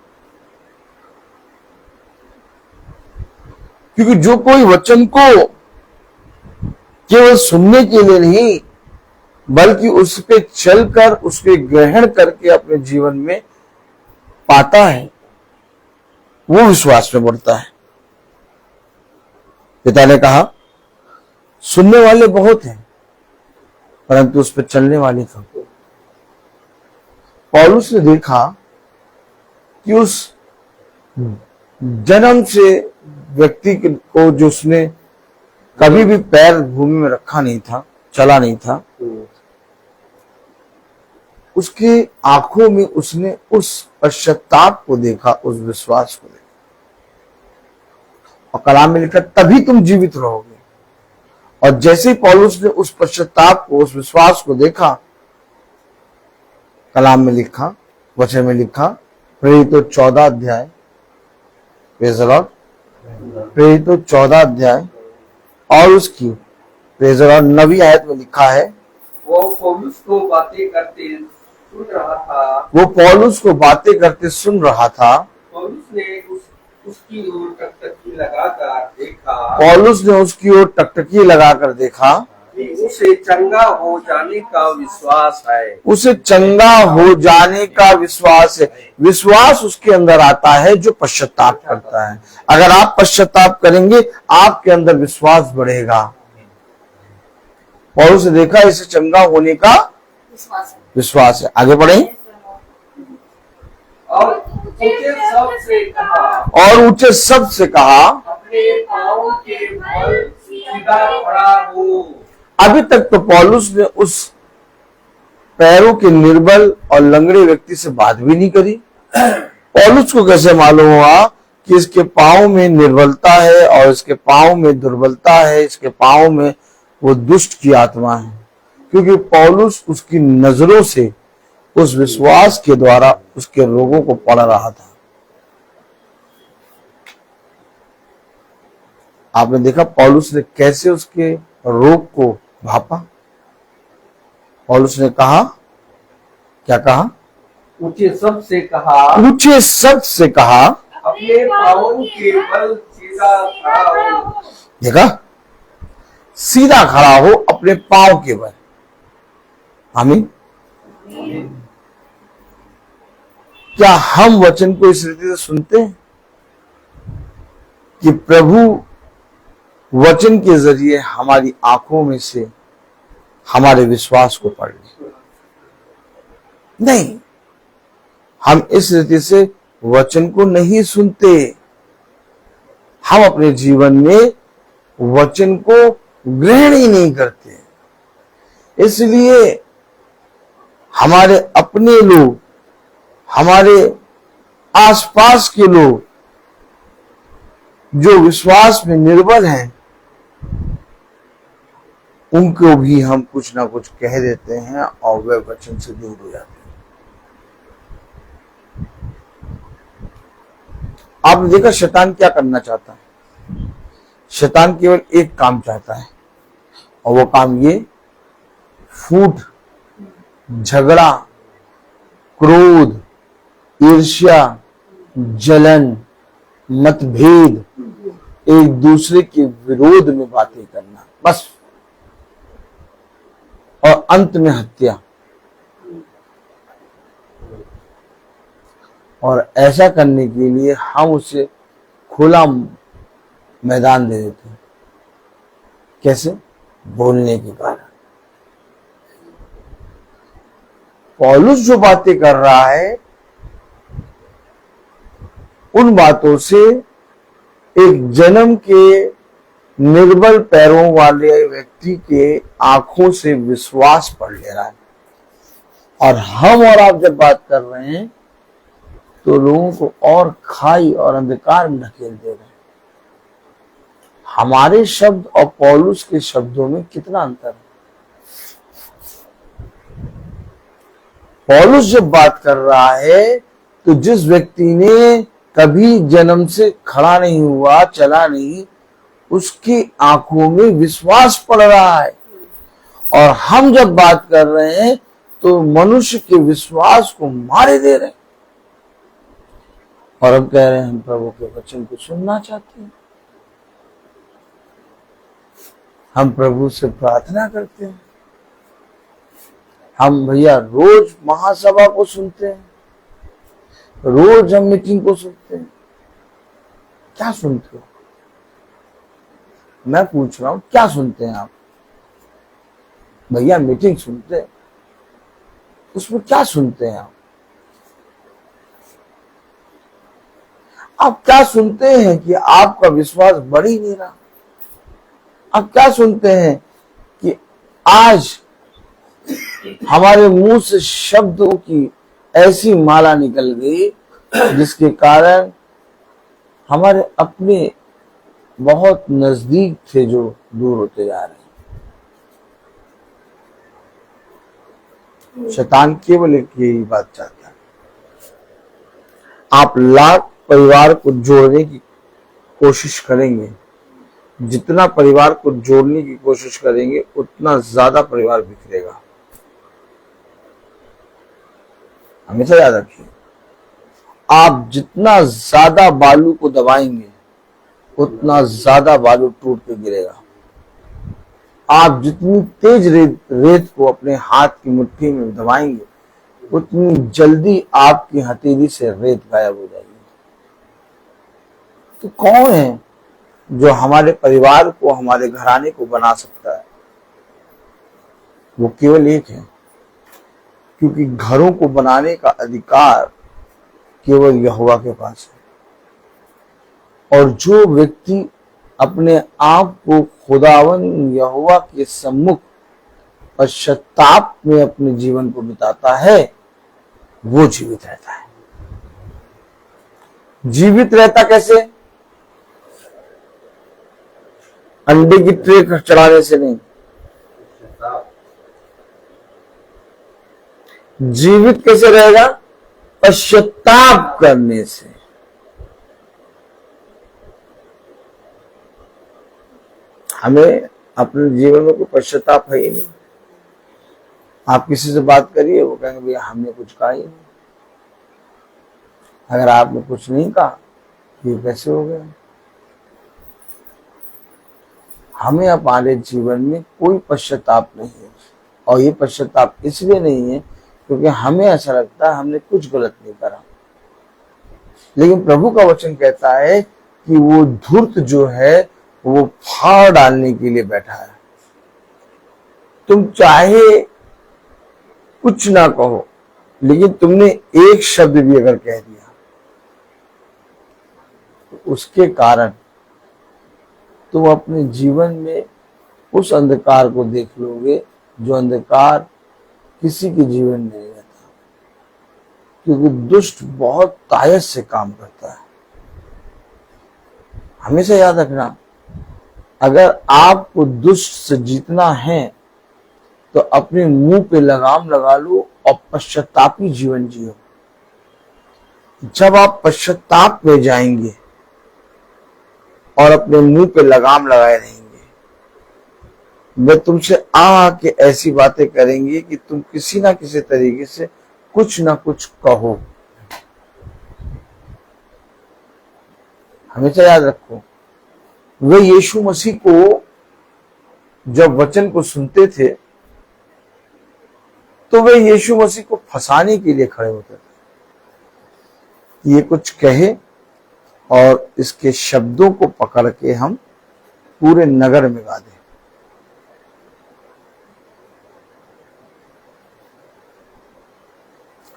Speaker 3: क्योंकि जो कोई वचन को केवल सुनने के लिए नहीं बल्कि उस पे चलकर उसके ग्रहण करके अपने जीवन में पाता है, वो विश्वास में बढ़ता है। पिता ने कहा, सुनने वाले बहुत हैं परंतु उस पर चलने वाले कम। पौलुस ने देखा कि उस जन्म से व्यक्ति को, जो उसने कभी भी पैर भूमि में रखा नहीं था, चला नहीं था, उसके आंखों में उसने उस पश्चाताप को देखा, उस विश्वास को देखा। और कलाम में लिखा, तभी तुम जीवित रहोगे। और जैसे ही पौलुस ने उस पश्चाताप को, उस विश्वास को देखा, कलाम में लिखा, वचन में लिखा, प्रेरितों 14 अध्याय, प्रेरितों 14 अध्याय और उसकी 9वीं आयत में लिखा है,
Speaker 1: वो पौलुस को बातें करते सुन रहा था।
Speaker 3: वो पौलुस को बातें करते सुन रहा था।
Speaker 1: पौलुस ने उसकी ओर टकटकी लगाकर देखा।
Speaker 3: पौलुस ने उसकी ओर टकटकी लगाकर देखा
Speaker 1: कि उसे चंगा हो जाने का विश्वास है।
Speaker 3: उसे चंगा हो जाने का विश्वास है। विश्वास उसके अंदर आता है जो पश्चाताप करता है। अगर आप पश्चाताप करेंगे आपके अंदर विश्वास बढ़ेगा। पौलुस ने देखा इसे चंगा होने का विश्वास है। आगे बढ़े।
Speaker 1: और ऊंचे शब्द
Speaker 3: से कहा,
Speaker 1: अपने पाँव के बल सीधा खड़ा हो।
Speaker 3: अभी तक तो पौलुस ने उस पैरों के निर्बल और लंगड़े व्यक्ति से बात भी नहीं करी। पौलुस को कैसे मालूम हुआ कि इसके पाँव में निर्बलता है और इसके पाँव में दुर्बलता है, इसके पाँव में वो दुष्ट की आत्मा है? क्योंकि पौलुस उसकी नजरों से, उस विश्वास के द्वारा उसके रोगों को पढ़ रहा था। आपने देखा पौलुस ने कैसे उसके रोग को भापा। पौलुस ने कहा, क्या कहा?
Speaker 1: ऊंचे शब्द से कहा,
Speaker 3: ऊंचे शब्द से कहा,
Speaker 1: अपने पाँव के बल सीधा खड़ा हो।
Speaker 3: देखा, सीधा खड़ा हो अपने पांव के बल। आमीन। क्या हम वचन को इस रीति से सुनते हैं कि प्रभु वचन के जरिए हमारी आंखों में से हमारे विश्वास को पढ़ ले? नहीं, हम इस रीति से वचन को नहीं सुनते। हम अपने जीवन में वचन को ग्रहण ही नहीं करते। इसलिए हमारे अपने लोग, हमारे आसपास के लोग जो विश्वास में निर्बल हैं, उनको भी हम कुछ ना कुछ कह देते हैं और वे वचन से दूर हो जाते हैं। आपने देखा शैतान क्या करना चाहता है? शैतान केवल एक काम चाहता है और वो काम ये, फूट, झगड़ा, क्रोध, ईर्ष्या, जलन, मतभेद, एक दूसरे के विरोध में बातें करना, बस, और अंत में हत्या। और ऐसा करने के लिए हम उसे खुला मैदान दे देते हैं। कैसे? बोलने के कारण। पौलुस जो बातें कर रहा है उन बातों से एक जन्म के निर्बल पैरों वाले व्यक्ति के आंखों से विश्वास पढ़ ले रहा है। और हम और आप जब बात कर रहे हैं तो लोगों को और खाई और अंधकार में ढकेल दे रहे हैं। हमारे शब्द और पौलुस के शब्दों में कितना अंतर है। पौलुस जब बात कर रहा है तो जिस व्यक्ति ने कभी जन्म से खड़ा नहीं हुआ, चला नहीं, उसकी आंखों में विश्वास पड़ रहा है। और हम जब बात कर रहे हैं तो मनुष्य के विश्वास को मारे दे रहे हैं। और हम कह रहे हैं हम प्रभु के वचन को सुनना चाहते हैं, हम प्रभु से प्रार्थना करते हैं, हम भैया रोज महासभा को सुनते हैं, रोज हम मीटिंग को सुनते हैं। क्या सुनते हो? मैं पूछ रहा हूं, क्या सुनते हैं आप? भैया मीटिंग सुनते हैं, उसमें क्या सुनते हैं आप? आप क्या सुनते हैं कि आपका विश्वास बढ़ ही नहीं रहा? आप क्या सुनते हैं कि आज हमारे मुंह से शब्दों की ऐसी माला निकल गई जिसके कारण हमारे अपने बहुत नजदीक थे जो दूर होते जा रहे हैं। शैतान केवल एक यही बात चाहता है, आप लाख परिवार को जोड़ने की कोशिश करेंगे, जितना परिवार को जोड़ने की कोशिश करेंगे उतना ज्यादा परिवार बिखरेगा। हमेशा याद रखिए, आप जितना ज्यादा बालू को दबाएंगे उतना ज्यादा बालू टूट के गिरेगा। आप जितनी तेज रेत को अपने हाथ की मुट्ठी में दबाएंगे उतनी जल्दी आपकी हथेली से रेत गायब हो जाएगी। तो कौन है जो हमारे परिवार को, हमारे घराने को बना सकता है? वो केवल एक है, क्योंकि घरों को बनाने का अधिकार केवल यहोवा के पास है। और जो व्यक्ति अपने आप को खुदावन यहोवा के सम्मुख पश्चाताप में अपने जीवन को बिताता है वो जीवित रहता है। जीवित रहता कैसे? अंडे की ट्रे चढ़ाने से नहीं, जीवित कैसे रहेगा? पश्चाताप करने से। हमें अपने जीवन में कोई पश्चाताप है ही नहीं। आप किसी से बात करिए, वो कहेंगे भैया हमने कुछ कहा ही नहीं। अगर आपने कुछ नहीं कहा ये कैसे हो गया? हमें हमारे जीवन में कोई पश्चाताप नहीं है। और ये पश्चाताप इसलिए नहीं है क्योंकि हमें ऐसा लगता है हमने कुछ गलत नहीं करा। लेकिन प्रभु का वचन कहता है कि वो धूर्त जो है वो फाड़ डालने के लिए बैठा है। तुम चाहे कुछ ना कहो, लेकिन तुमने एक शब्द भी अगर कह दिया तो उसके कारण तुम अपने जीवन में उस अंधकार को देख लोगे जो अंधकार किसी के जीवन में नहीं रहता, क्योंकि दुष्ट बहुत तायत से काम करता है। हमेशा याद रखना, अगर आपको दुष्ट से जीतना है तो अपने मुंह पे लगाम लगा लो और पश्चातापी जीवन जियो। जब आप पश्चाताप में जाएंगे और अपने मुंह पे लगाम लगाए रहेंगे, वे तुमसे आके ऐसी बातें करेंगे कि तुम किसी ना किसी तरीके से कुछ ना कुछ कहो। हमेशा याद रखो, वे यीशु मसीह को जब वचन को सुनते थे तो वे यीशु मसीह को फंसाने के लिए खड़े होते थे, ये कुछ कहे और इसके शब्दों को पकड़ के हम पूरे नगर में गा दें।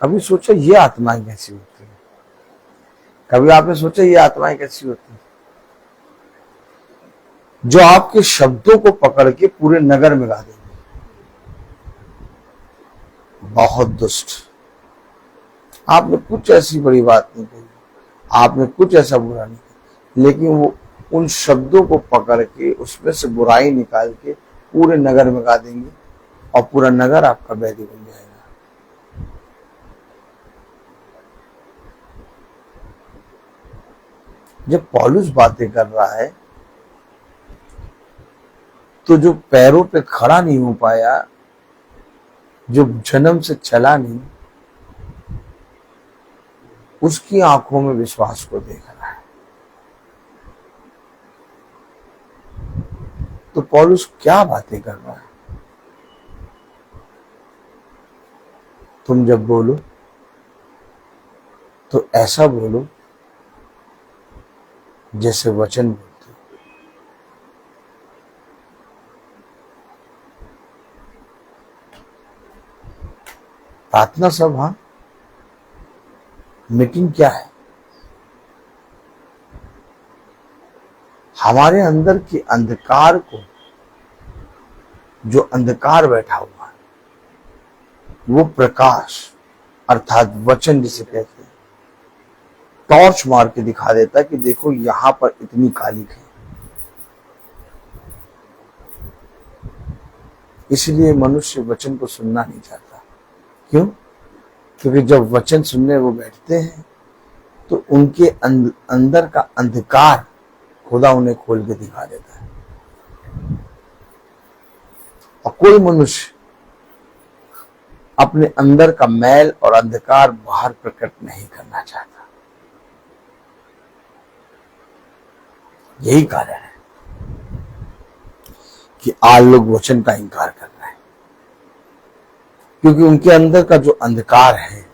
Speaker 3: कभी सोचा ये आत्माएं कैसी होती है? कभी आपने सोचा ये आत्माएं कैसी होती हैं जो आपके शब्दों को पकड़ के पूरे नगर में गा देंगे? बहुत दुष्ट। आपने कुछ ऐसी बड़ी बात नहीं कही, आपने कुछ ऐसा बुरा नहीं किया, लेकिन वो उन शब्दों को पकड़ के उसमें से बुराई निकाल के पूरे नगर में गा देंगे और पूरा नगर आपका बैरी बन जाएगा। जब पौलुस बातें कर रहा है तो जो पैरों पे खड़ा नहीं हो पाया, जो जन्म से चला नहीं, उसकी आंखों में विश्वास को देख रहा है। तो पौलुस क्या बातें कर रहा है? तुम जब बोलो तो ऐसा बोलो जैसे वचन बोलते हो। प्रार्थना सभा मीटिंग क्या है? हमारे अंदर के अंधकार को, जो अंधकार बैठा हुआ है, वो प्रकाश अर्थात वचन जिसे कहते हैं, टॉर्च मार के दिखा देता है कि देखो यहां पर इतनी कालिक है। इसलिए मनुष्य वचन को सुनना नहीं चाहता। क्यों? क्योंकि जब वचन सुनने वो बैठते हैं तो उनके अंदर का अंधकार खुदा उन्हें खोल के दिखा देता है। और कोई मनुष्य अपने अंदर का मैल और अंधकार बाहर प्रकट नहीं करना चाहता। यही कारण है कि आज लोग वचन का इनकार कर रहे हैं, क्योंकि उनके अंदर का जो अंधकार है,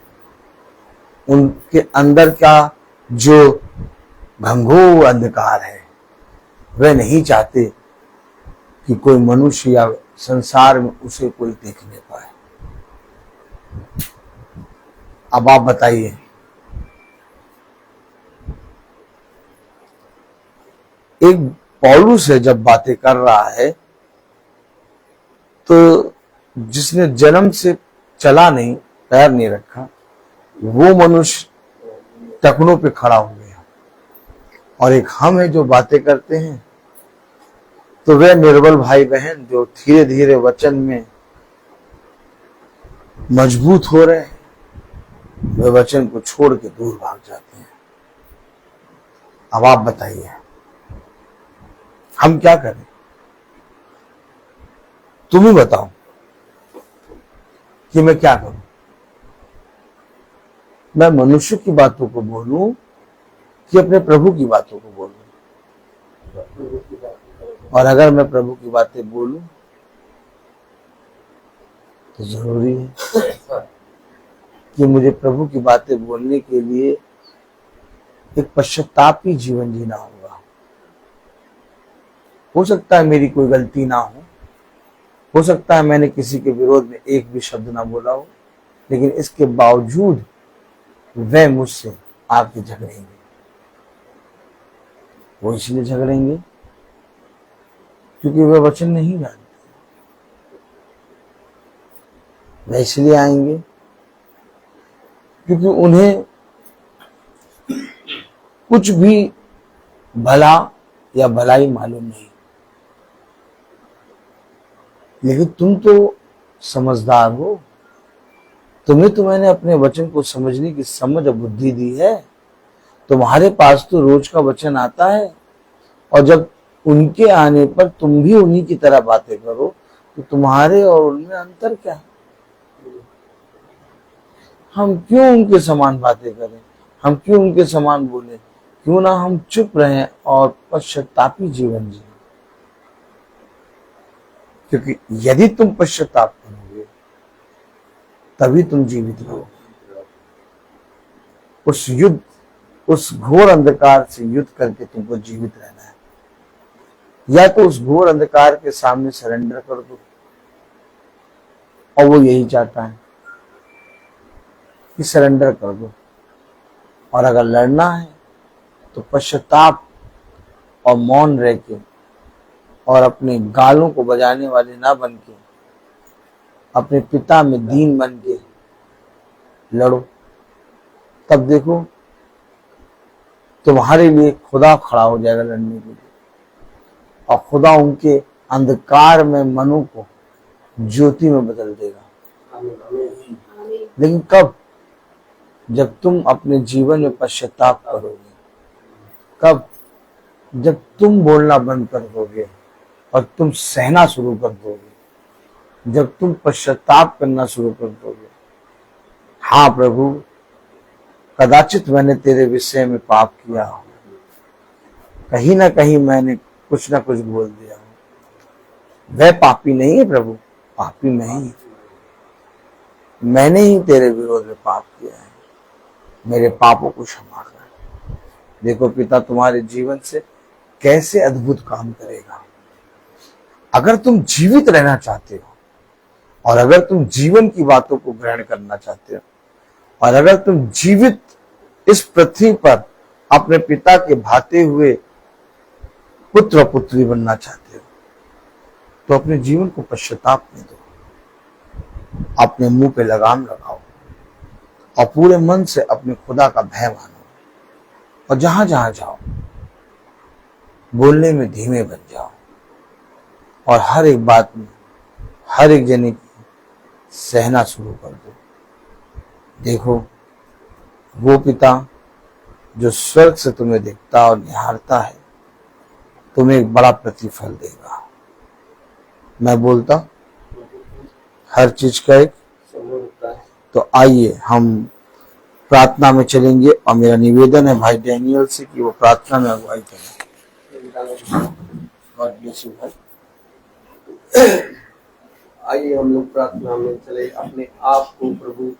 Speaker 3: उनके अंदर का जो घंघोर अंधकार है, वे नहीं चाहते कि कोई मनुष्य या संसार में उसे कोई देखने पाए। अब आप बताइए, एक पौलुस है जब बातें कर रहा है तो जिसने जन्म से चला नहीं, पैर नहीं रखा, वो मनुष्य टखनों पे खड़ा हो गया। और एक हम है जो बातें करते हैं, तो वे निर्बल भाई बहन जो धीरे धीरे वचन में मजबूत हो रहे हैं, वे वचन को छोड़ के दूर भाग जाते हैं। अब आप बताइए हम क्या करें? तुम ही बताओ कि मैं क्या करूं। मैं मनुष्य की बातों को बोलूं कि अपने प्रभु की बातों को बोलूं? और अगर मैं प्रभु की बातें बोलूं तो जरूरी है कि मुझे प्रभु की बातें बोलने के लिए एक पश्चातापी जीवन जीना होगा। हो सकता है मेरी कोई गलती ना हो सकता है मैंने किसी के विरोध में एक भी शब्द ना बोला हो, लेकिन इसके बावजूद वे मुझसे आके झगड़ेंगे। वो इसलिए झगड़ेंगे क्योंकि वे वचन नहीं जानते। वे इसलिए आएंगे क्योंकि उन्हें कुछ भी भला या भलाई मालूम नहीं। लेकिन तुम तो समझदार हो, तुम्हें तो मैंने अपने वचन को समझने की समझ और बुद्धि दी है। तुम्हारे पास तो रोज का वचन आता है, और जब उनके आने पर तुम भी उन्हीं की तरह बातें करो तो तुम्हारे और उनमें अंतर क्या है? हम क्यों उनके समान बातें करें? हम क्यों उनके समान बोले? क्यों ना हम चुप रहें और पश्चातापी जीवन जिए। क्योंकि यदि तुम पश्चाताप करोगे तभी तुम जीवित रहोगे। उस घोर अंधकार से युद्ध करके तुमको जीवित रहना है। या तो उस घोर अंधकार के सामने सरेंडर कर दो, और वो यही चाहता है कि सरेंडर कर दो। और अगर लड़ना है तो पश्चाताप और मौन रह के और अपने गालों को बजाने वाले ना बन के अपने पिता में दीन बन के लड़ो। तब देखो तुम्हारे लिए खुदा खड़ा हो जाएगा लड़ने के लिए, और खुदा उनके अंधकार में मनों को ज्योति में बदल देगा। लेकिन कब? जब तुम अपने जीवन में पश्चाताप करोगे। कब? जब तुम बोलना बंद कर दोगे और तुम सहना शुरू कर दोगे, जब तुम पश्चाताप करना शुरू कर दोगे। हाँ प्रभु, कदाचित मैंने तेरे विषय में पाप किया हो, कहीं ना कहीं मैंने कुछ ना कुछ बोल दिया हो। वह पापी नहीं है प्रभु, पापी मैं ही। मैंने ही तेरे विरोध में पाप किया है, मेरे पापों को क्षमा कर। देखो पिता तुम्हारे जीवन से कैसे अद्भुत काम करेगा। अगर तुम जीवित रहना चाहते हो, और अगर तुम जीवन की बातों को ग्रहण करना चाहते हो, और अगर तुम जीवित इस पृथ्वी पर अपने पिता के भाते हुए पुत्र और पुत्री बनना चाहते हो, तो अपने जीवन को पश्चाताप में दो, अपने मुंह पे लगाम लगाओ, और पूरे मन से अपने खुदा का भय मानो, और जहां जहां जाओ बोलने में धीमे बन जाओ, और हर एक बात में हर एक जने की सहना शुरू कर दो। देखो वो पिता जो स्वर्ग से तुम्हें देखता और निहारता है, तुम्हें एक बड़ा प्रतिफल देगा। मैं बोलता हर चीज का एक। तो आइए हम प्रार्थना में चलेंगे, और मेरा निवेदन है भाई डैनियल से कि वो प्रार्थना में अगुवाई करें। गॉड ब्लेस यू भाई।
Speaker 1: आइए हम लोग प्रार्थना में चले, अपने आप को प्रभु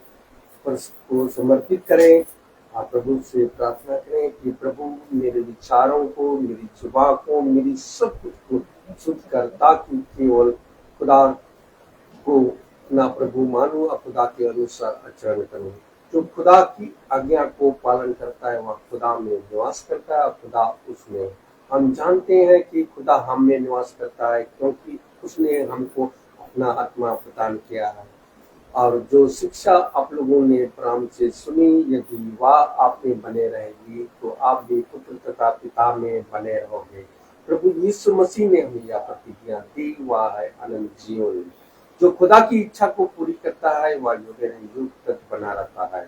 Speaker 1: पर को समर्पित करें। आप प्रभु से प्रार्थना करें कि प्रभु मेरे विचारों को, मेरी जुबान को, मेरी सब कुछ को शुद्ध कर, ताकि केवल खुदा को ना प्रभु मानूं और खुदा के अनुसार आचरण करूं। जो खुदा की आज्ञा को पालन करता है वह खुदा में निवास करता है, खुदा उसमें। हम जानते हैं कि खुदा हम में निवास करता है, क्योंकि उसने हमको अपना आत्मा प्रदान किया है। और जो शिक्षा आप लोगों ने प्रारंभ से सुनी, यदि वह आप में बने रहेगी तो आप भी पुत्र तथा पिता में बने रहोगे। प्रभु यीशु मसीह ने हमें यह प्रतिज्ञा दी, वह है अनंत जीवन। जो खुदा की इच्छा को पूरी करता है वह युग तक बना रहता है।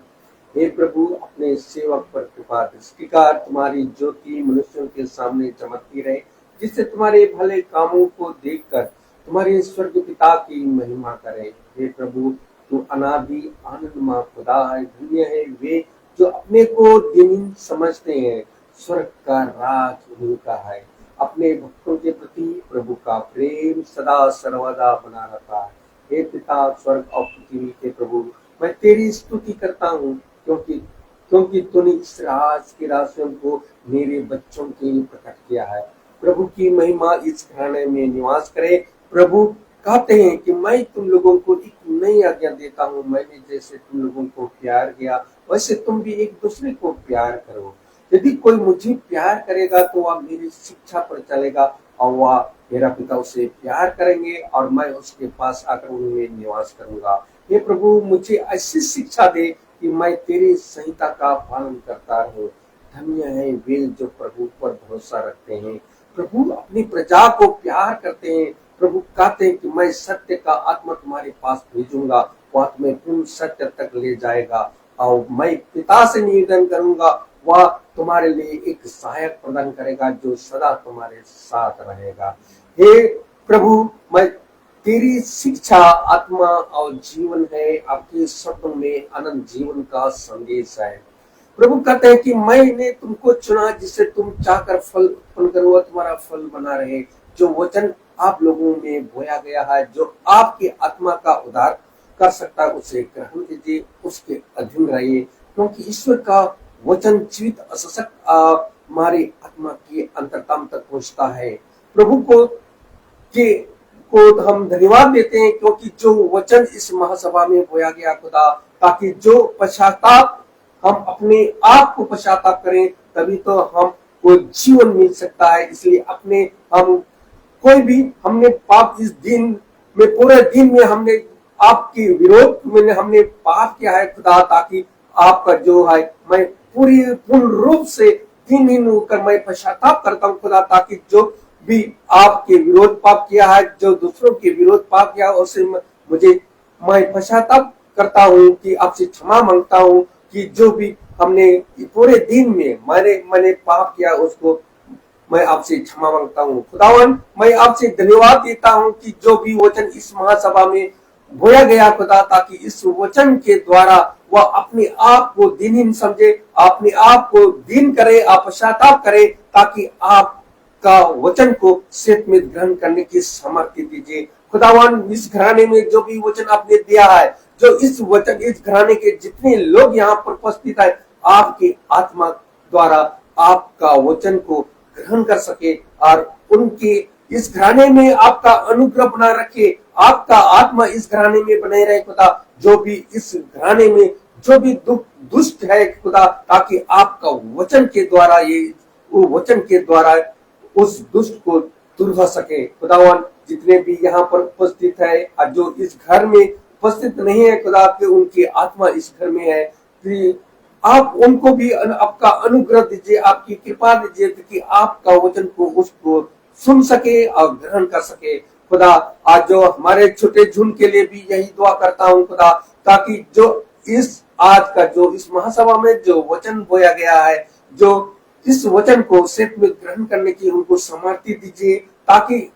Speaker 1: हे प्रभु, अपने सेवक पर कृपा दृष्टि कर, तुम्हारी ज्योति मनुष्यों के सामने चमकती रहे, जिससे तुम्हारे भले कामों को देखकर तुम्हारे स्वर्ग पिता की महिमा करे। हे प्रभु, तू अनादि आनंदमय खुदा है। धन्य है वे जो अपने को दीन समझते हैं, स्वर्ग का राज उनका है। अपने भक्तों के प्रति प्रभु का प्रेम सदा सर्वदा बना रहता है। हे पिता, स्वर्ग और पृथ्वी के प्रभु, मैं तेरी स्तुति करता हूँ, क्योंकि तूने इस राज के रहस्यों को मेरे बच्चों के लिए प्रकट किया है। प्रभु की महिमा इस घराने में निवास करे। प्रभु कहते हैं कि मैं तुम लोगों को एक नई आज्ञा देता हूँ, मैंने जैसे तुम लोगों को प्यार किया वैसे तुम भी एक दूसरे को प्यार करो। यदि कोई मुझे प्यार करेगा तो वह मेरी शिक्षा पर चलेगा, और वह मेरा पिता उसे प्यार करेंगे, और मैं उसके पास आकर उनमें निवास करूंगा। हे प्रभु, मुझे ऐसी शिक्षा दे कि मैं तेरी संहिता का पालन करता रहूं। धन्य है वे जो प्रभु पर भरोसा रखते हैं, प्रभु अपनी प्रजा को प्यार करते हैं। प्रभु कहते हैं कि मैं सत्य का आत्मा तुम्हारे पास भेजूंगा, वह तुम्हें पूर्ण सत्य तक ले जाएगा। और मैं पिता से निवेदन करूंगा, वह तुम्हारे लिए एक सहायक प्रदान करेगा जो सदा तुम्हारे साथ रहेगा। हे प्रभु, मैं तेरी शिक्षा आत्मा और जीवन है, आपके शब्दों में अनंत जीवन का संदेश है। प्रभु कहते हैं कि मैंने तुमको चुना जिससे तुम चाहकर फल उत्पन्न करो, तुम्हारा फल बना रहे। जो वचन आप लोगों में बोया गया है, जो आपकी आत्मा का उद्धार कर सकता है, उसे ग्रहण कीजिए, उसके अधीन रहिए, क्योंकि ईश्वर का वचन जीवित सशक्त हमारी आत्मा की अंतरतम तक पहुंचता है। प्रभु को हम धन्यवाद देते हैं, क्योंकि जो वचन इस महासभा में बोया गया खुदा, ताकि जो पश्चाताप हम अपने आप को पश्चाताप करें, तभी तो हम को जीवन मिल सकता है। इसलिए हम कोई भी हमने पाप इस दिन में, पूरे दिन में हमने आपके विरोध में हमने पाप किया है खुदा, ताकि आपका जो है मैं पूर्ण रूप से दीनहीन होकर मैं पश्चाताप करता हूँ खुदा, ताकि जो भी आपके विरोध पाप किया है, जो दूसरों के विरोध पाप किया, उससे मैं पश्चाताप करता हूँ कि आपसे क्षमा मांगता हूँ कि जो भी हमने पूरे दिन में मैंने पाप किया, उसको मैं आपसे क्षमा मांगता हूँ। खुदावन, मैं आपसे धन्यवाद देता हूँ कि जो भी वचन इस महासभा में बोया गया खुदा, ताकि इस वचन के द्वारा वह अपने आप को दीनहीन समझे, अपने आप को दीन करे, आप पश्चाताप करे, ताकि आपका वचन को सेत में ग्रहण करने की सामर्थ्य दीजिए। खुदावन, इस घराने में जो भी वचन आपने दिया है, जो इस घराने के जितने लोग यहाँ पर उपस्थित है, आपकी आत्मा द्वारा आपका वचन को ग्रहण कर सके और उनके इस घराने में आपका अनुग्रह बना रखे, आपका आत्मा इस घराने में बने रहे खुदा। जो भी इस घराने में जो भी दुष्ट है खुदा, ताकि आपका वचन के द्वारा उस दुष्ट को दूर हो सके। खुदावन, जितने भी यहाँ पर उपस्थित है और जो इस घर में उपस्थित नहीं है खुदा, कि उनकी आत्मा इस घर में है, कि आप उनको भी आपका अनुग्रह दीजिए, आपकी कृपा दीजिए, कि आपका वचन को उसको सुन सके और ग्रहण कर सके खुदा। आज जो हमारे छोटे झुंड के लिए भी यही दुआ करता हूँ खुदा, ताकि जो आज का जो इस महासभा में जो वचन बोया गया है, जो इस वचन को सेत में ग्रहण करने की उनको सामर्थ्य दीजिए, ताकि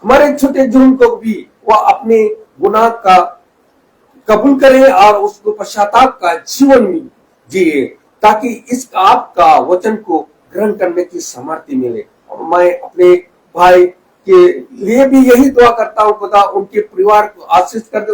Speaker 1: हमारे छोटे झुंड को भी वह अपने गुनाह का कबूल करे और उसको पश्चाताप का जीवन में जिए, ताकि इस आपका वचन को ग्रहण करने की सामर्थ्य मिले। मैं अपने भाई के लिए भी यही दुआ करता हूँ खुदा, उनके परिवार को आशीष कर दे,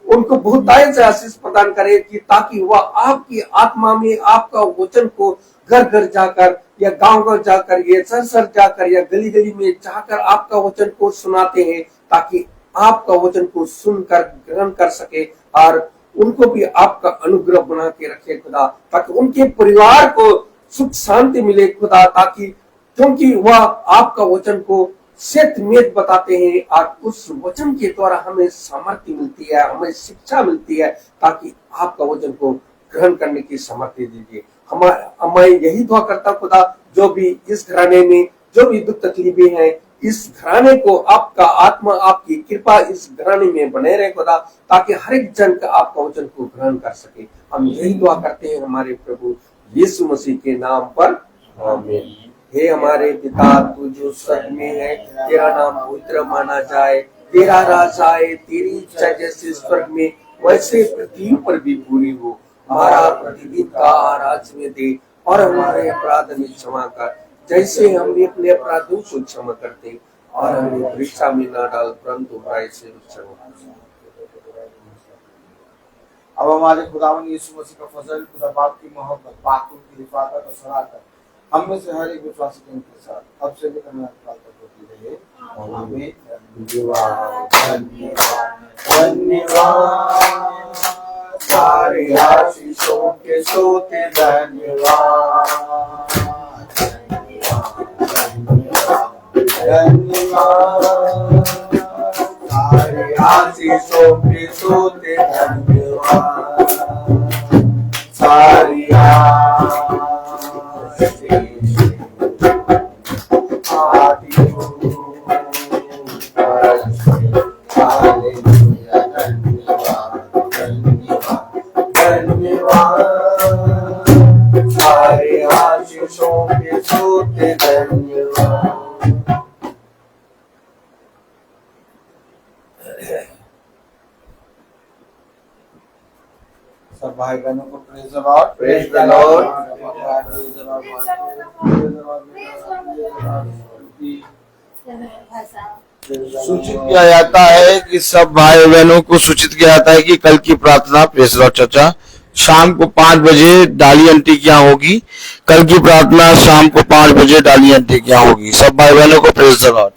Speaker 1: उनको बहुतायत से आशीष प्रदान करे, कि ताकि वह आपकी आत्मा में आपका वचन को घर घर जाकर या गांव जाकर या सर जाकर या गली गली में जाकर आपका वचन को सुनाते हैं, ताकि आपका वचन को सुनकर ग्रहण कर सके और उनको भी आपका अनुग्रह बना के रखे खुदा, ताकि उनके परिवार को सुख शांति मिले खुदा, ताकि क्योंकि वह आपका वचन को सत्यमेव बताते हैं और उस वचन के द्वारा हमें सामर्थ्य मिलती है, हमें शिक्षा मिलती है, ताकि आपका वचन को ग्रहण करने की सामर्थ्य दीजिए। मैं यही दुआ करता खुदा, जो भी इस घराने में जो भी दुख तकलीफें हैं, इस घराने को आपका आत्मा आपकी कृपा इस घराने में बने रहे खुदा, ताकि हर एक जन का आपका वचन को ग्रहण कर सके। हम यही दुआ करते हैं हमारे प्रभु यीशु मसीह के नाम पर, आमीन। हे हमारे पिता, तू जो स्वर्ग में है, तेरा नाम पवित्र माना जाए, तेरा राज आए, तेरी इच्छा जैसे स्वर्ग में वैसे पृथ्वी पर भी पूरी हो। हमारा प्रतिदिन का आज में दे, और हमारे अपराध में क्षमा कर, जैसे हम भी अपने अपराधों को क्षमा करते, और हमें परीक्षा में न डाल, परंतु बुराई से रक्षा कर।
Speaker 3: अब हमारे खुदावन यीशु मसीह का फजल, खुदा बाप की मोहब्बत, पाक की हिफाजत और सलाहत हम में से हर एक विश्वासी के साथ अब से लेकर काल तक होती रहे, आमीन। धन्यवाद सारे आशीषों के सोते, धन्यवाद सारे आशीषों के सोते, धन्यवाद सारी सारे आशीषों के सोते, धन्यवाद। सब भाई बहनों को praise the Lord,
Speaker 1: praise the Lord.
Speaker 3: सूचित किया जाता है कि सब भाई बहनों को सूचित किया जाता है कि कल की प्रार्थना प्रेस लॉर्ड चाचा शाम को 5 बजे डाली आंटी क्या होगी। कल की प्रार्थना शाम को 5 बजे डाली आंटी क्या होगी। सब भाई बहनों को प्रेस द लॉर्ड।